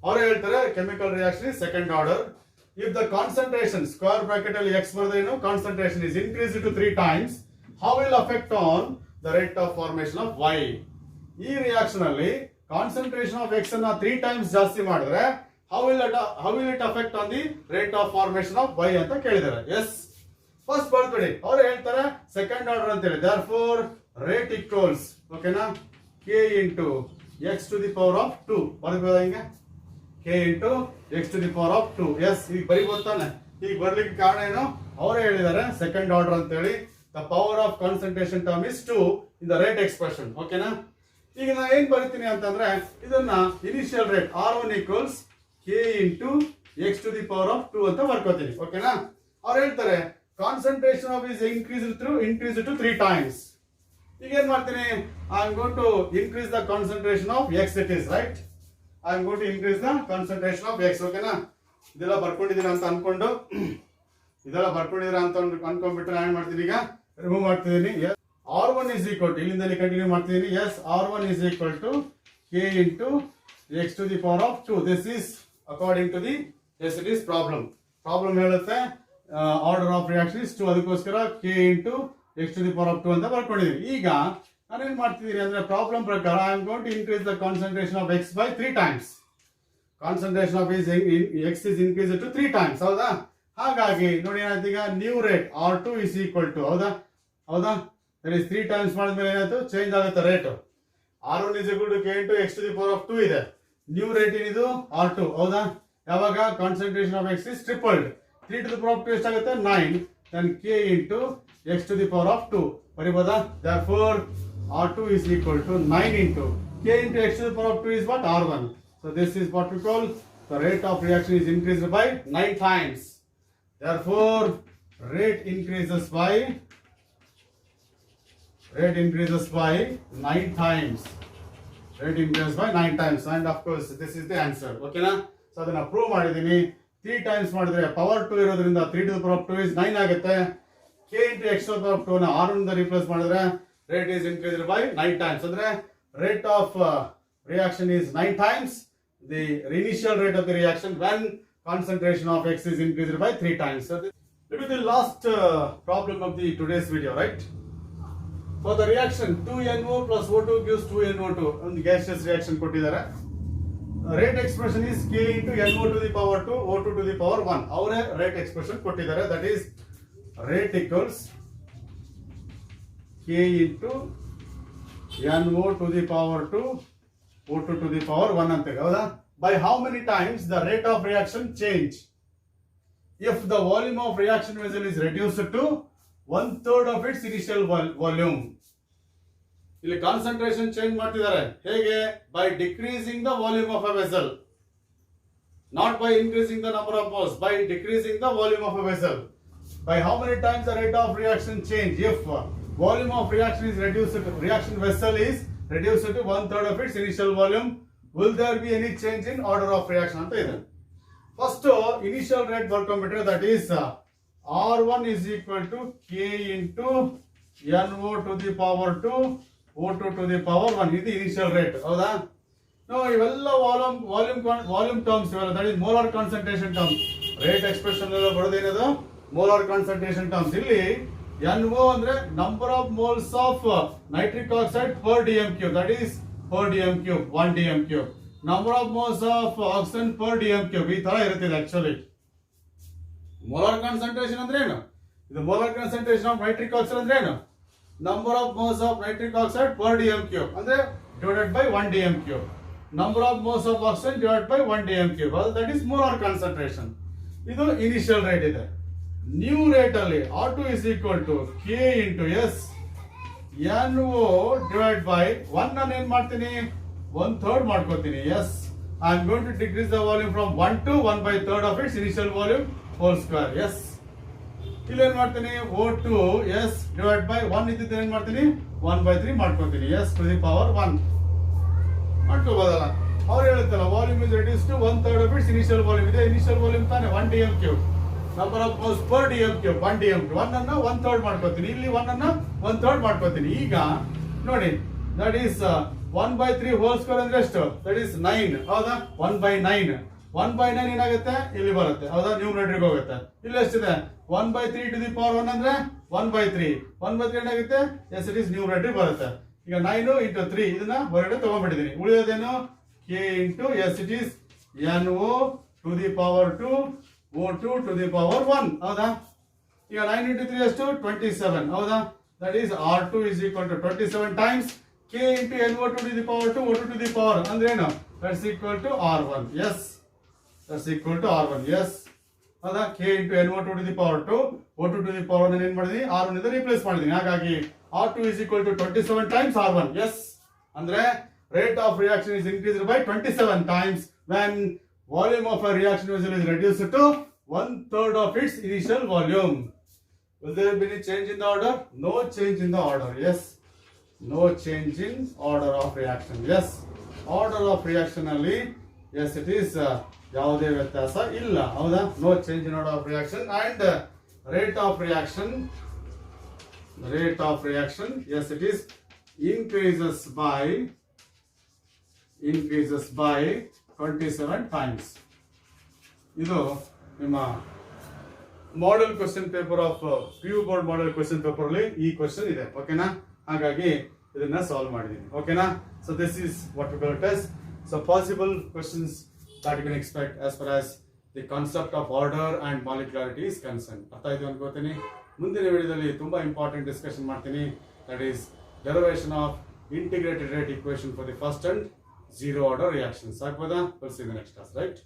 ಅವರು ಹೇಳ್ತಾರೆ chemical reaction is second order if the concentration square bracket ಅಲ್ಲಿ X ಬರೆದೇನು concentration is increase to 3 times, how will affect on the rate of formation of Y. ಈ reaction ಅಲ್ಲಿ concentration of X ಅನ್ನ 3 times ಜಾಸ್ತಿ ಮಾಡಿದ್ರೆ how will it affect on the rate of formation of Y ಅಂತ ಕೇಳಿದ್ದಾರೆ. S, first ಬರ್ಕೊಳ್ಳಿ, ಅವ್ರು ಹೇಳ್ತಾರೆ ಸೆಕೆಂಡ್ ಆರ್ಡರ್ ಅಂತ ಹೇಳಿ. therefore rate equals ಓಕೆನಾ K into X to the power of 2 ಬರಬಹುದು. ಹಿಂಗೆ K into X to the power of 2. S, ಈಗ ಬರಿಬಹುದು ತಾನೆ. ಈಗ ಬರ್ಲಿಕ್ಕೆ ಕಾರಣ ಏನು, ಅವರೇ ಹೇಳಿದ್ದಾರೆ ಸೆಕೆಂಡ್ ಆರ್ಡರ್ ಅಂತ ಹೇಳಿ. the power of concentration term is 2 in the rate expression ಓಕೆನಾ. ಈಗ ನಾನು ಏನ್ ಬರೀತೀನಿ ಅಂತಂದ್ರೆ ಇದನ್ನ initial rate R1 equals K into X to the power of 2 ಅಂತ ಬರ್ಕೋತೀನಿ ಓಕೆನಾ. ಅವ್ರು ಹೇಳ್ತಾರೆ concentration of is increase to 3 times. ಈಗ ಏನ್ ಮಾಡ್ತೀನಿ, I am going to increase the concentration of X. It is right, I am going to increase the concentration of X ಓಕೆನಾ. ಇದೆಲ್ಲ ಬರ್ಕೊಂಡಿದ್ದೀರಾ ಅಂತ ಅನ್ಕೊಂಡು ಅನ್ಕೊಂಡ್ಬಿಟ್ರೆ ನಾನು ಏನ್ ಮಾಡ್ತೀನಿ, ಈಗ ರಿಮೂವ್ ಮಾಡ್ತಿದ್ದೀನಿ. R1 is equal to ಇಲ್ಲಿಂದ ಕಂಟಿನ್ಯೂ ಮಾಡ್ತಿದ್ದೀನಿ. Yes, R1 is equal to K into X to the power of 2. this is according to the yes it is problem ಹೇಳುತ್ತೆ ಆರ್ಡರ್ ಆಫ್ ರಿಯಾಕ್ಷನ್ ಇಸ್ 2. ಅದಕ್ಕೋಸ್ಕರ K into X to the power of 2 ಅಂತ ಬರ್ಕೊಂಡಿದ್ದೀನಿ. ಈಗ ನಾನೇನ್ ಮಾಡ್ತಿದ್ದೀನಿ ಅಂದ್ರೆ problem ಪ್ರಕಾರ I am going to increase the concentration of X by 3 times. Concentration of X is increased to 3 times ಹೌದಾ. ಹಾಗಾಗಿ ನೋಡಿ ಏನಾಯ್ತು, ಈಗ new rate R2 is equal to ಹೌದಾ ದಟ್ ಇಸ್ 3 times ಮಾಡಿದ್ಮೇಲೆ ಏನಾಯ್ತು, ಚೇಂಜ್ ಆಗುತ್ತೆ rate. R1 is equal to K into X to the power of 2 ಇದೆ. ನ್ಯೂ ರೇಟ್ ಏನಿದು R2 ಹೌದಾ. ಯಾವಾಗ concentration of X is tripled. 3 to the power of 2 ಎಷ್ಟಾಗುತ್ತೆ 9, then k into x to the power of 2 ಬರಿಬೋದಾ? Therefore R2 is equal to 9 into k into x to the power of 2 is what? R1. So this is what we call the rate of reaction is increased by 9 times. Therefore rate increases by 9 times. Rate increases by 9 times, and of course this is the answer. Okay na? So ಅದನ್ನ prove ಮಾಡಿದೀನಿ. 3 times ಮಾಡಿದ್ರೆ power 2 ಇರೋದ್ರಿಂದ 3 to the power of 2 is 9 ಆಗುತ್ತೆ. k into x to the power of 2 ನ r ಇಂದ replace ಮಾಡಿದ್ರೆ rate is increased by 9 times. ಅಂದ್ರೆ rate of reaction is 9 times the initial rate of the reaction when concentration of x is increased by 3 times. So this will be the last problem of the today's video, right? For the reaction 2NO plus O2 gives 2NO2 ಒಂದು gaseous reaction ಕೊಟ್ಟಿದ್ದಾರೆ. Rate expression is k into NO to the power 2 O2 to the power 1. ಅವರೇ rate expression ಕೊಟ್ಟಿದ್ದಾರೆ. That is rate equals k into NO to the power 2 O2 to the power 1 ಅಂತ ಹೌದಾ? By how many times the rate of reaction change if the volume of reaction vessel is reduced to 1/3 of its initial volume. ಇಲ್ಲಿ concentration change ಮಾಡ್ತಿದ್ದಾರೆ. ಹೇಗೆ? By decreasing the volume of a vessel, not by increasing the number of moles, by decreasing the volume of a vessel. By how many times the rate of reaction change if volume of reaction is reduced to reaction vessel is reduced to 1/3 of its initial volume, will there be any change in order of reaction ಅಂತ ಇದೆ. First initial rate ಬರ್ಕೊಂಡ್ಬಿಟ್ರೆ that is R1 is equal to k into NO to the power 2 O2 to the power 1. ಇದು initial rate ಹೌದಾ? ಇವೆಲ್ಲ volume terms ಇವೆಲ್ಲ, that is molar concentration terms. Rate expression ಎಲ್ಲ ಬರೋದೇನದು molar concentration terms. ಇಲ್ಲಿ NO ಅಂದ್ರೆ number of moles of nitric oxide per dm3, that is per dm3 1 dm3. Number of moles of oxygen per dm3 ಈ ತರ ಇರುತ್ತದೆ. Actually molar concentration ಅಂದ್ರೆ ಏನು? ಇದು molar concentration of nitric oxide ಅಂದ್ರೆ ಏನು? Number of moles of nitric oxide per dm3 ಅಂದ್ರೆ divided by 1 dm3. Number of moles of oxygen divided by 1 dm3, that is molar concentration. ಇದು initial rate ಇದೆ. New rate ಅಲ್ಲಿ R2 is equal to k into S NO divide by 1 ನಾನು ಏನ್ ಮಾಡ್ತೀನಿ 1/3 ಮಾಡ್ಕೋತೀನಿ. Yes, I am going to decrease the volume from 1 to 1/3 of its initial volume whole square. Yes, ಇಲ್ಲಿ ಏನ್ ಮಾಡ್ತೀನಿ O2 S divide by 1 ಇದ್ದಿದ್ದು ಏನ್ ಮಾಡ್ತೀನಿ 1/3 ಮಾಡ್ಕೋತೀನಿ. S to the power 1 ಮಾಡ್ಕೋಬೋದಲ್ಲ? ಅವ್ರು ಹೇಳುತ್ತಲ್ಲ volume is reduce to 1/3 of its initial volume. ಇದೆ ಇನಿಷಿಯಲ್ ವಾಲ್ಯೂಮ್ ತಾನೆ 1 dm3. Number of moles per dm3 1 dm3. 1 ಅನ್ನ 1/3 ಮಾಡ್ಕೋತೀನಿ, ಇಲ್ಲಿ 1 ಅನ್ನ 1/3 ಮಾಡ್ಕೋತೀನಿ. ಈಗ ನೋಡಿ ದಟ್ ಈಸ್ 1/3 ಹೋಲ್ ಸ್ಕ್ವೇರ್ ಅಂದ್ರೆ ಎಷ್ಟು? ದಟ್ ಈಸ್ 9 ಹೌದಾ? 1/9 1/9 ಏನಾಗುತ್ತೆ ಇಲ್ಲಿ ಬರುತ್ತೆ ಹೌದಾ? ನ್ಯೂಮರೇಟರ್ಗೆ ಹೋಗುತ್ತೆ. ಇಲ್ಲಿ ಎಷ್ಟಿದೆ 1/3 to the power 1 ಅಂದ್ರೆ 1/3 ಏನಾಗುತ್ತೆ? ಎಸ್ ಇಟ್ ಈಸ್ ನ್ಯೂಮರೇಟರ್ ಬರುತ್ತೆ. ಈಗ 9 into 3 ಇದನ್ನ ಹೊರಗಡೆ ತಗೊಂಡ್ಬಿಟ್ಟಿದ್ದೀನಿ. ಉಳಿಯೋದೇನು k into s it is NO to the power 2 O2 to the power 1 ಹೌದಾ? ಈಗ 9 into 3 ಎಷ್ಟು 27 ಹೌದಾ? That is R2 is equal to 27 times k into NO2 to the power 2 O2 to the power ಅಂದ್ರೆ ಏನು? That's equal to R1. Yes, that's equal to R1. Yes ಹೌದಾ? k into NO2 to the power 2 O2 to the power ನಾನು ಏನ್ ಮಾಡಿದೀನಿ R1 ಇಂದ replace ಮಾಡಿದೀನಿ. ಹಾಗಾಗಿ R2 is equal to 27 times R1. Yes, ಅಂದ್ರೆ rate of reaction is increased by 27 times when volume of a reaction vessel is reduced to 1/3 of its initial volume. Will there be any change in the order? No change in the order. Yes, no change in order of reaction. Yes, order of reaction ಅಲ್ಲಿ yes it is ಯಾವುದೇ ವ್ಯತ್ಯಾಸ ಇಲ್ಲ ಹೌದಾ? No change in order of reaction. And rate of reaction yes it is increases by 27 times. ಇದು ನಿಮ್ಮ model question paper of PU board model question paper ಅಲ್ಲಿ ಈ question ಇದೆ. ಓಕೆನಾ? ಹಾಗಾಗಿ ಇದನ್ನ ಸಾಲ್ವ್ ಮಾಡಿದೀನಿ. ಓಕೆನಾ? So this is what we call test. So possible questions that you can expect as far as the concept of order and molecularity is concerned. ಅರ್ಥ ಆಯ್ತು ಅನ್ಕೋತೀನಿ. ಮುಂದಿನ ವಿಡಿಯೋದಲ್ಲಿ ತುಂಬಾ ಇಂಪಾರ್ಟೆಂಟ್ ಡಿಸ್ಕಷನ್ ಮಾಡ್ತೀನಿ. That is derivation of integrated rate equation for the first and zero order reactions. We'll see you in the next class, right?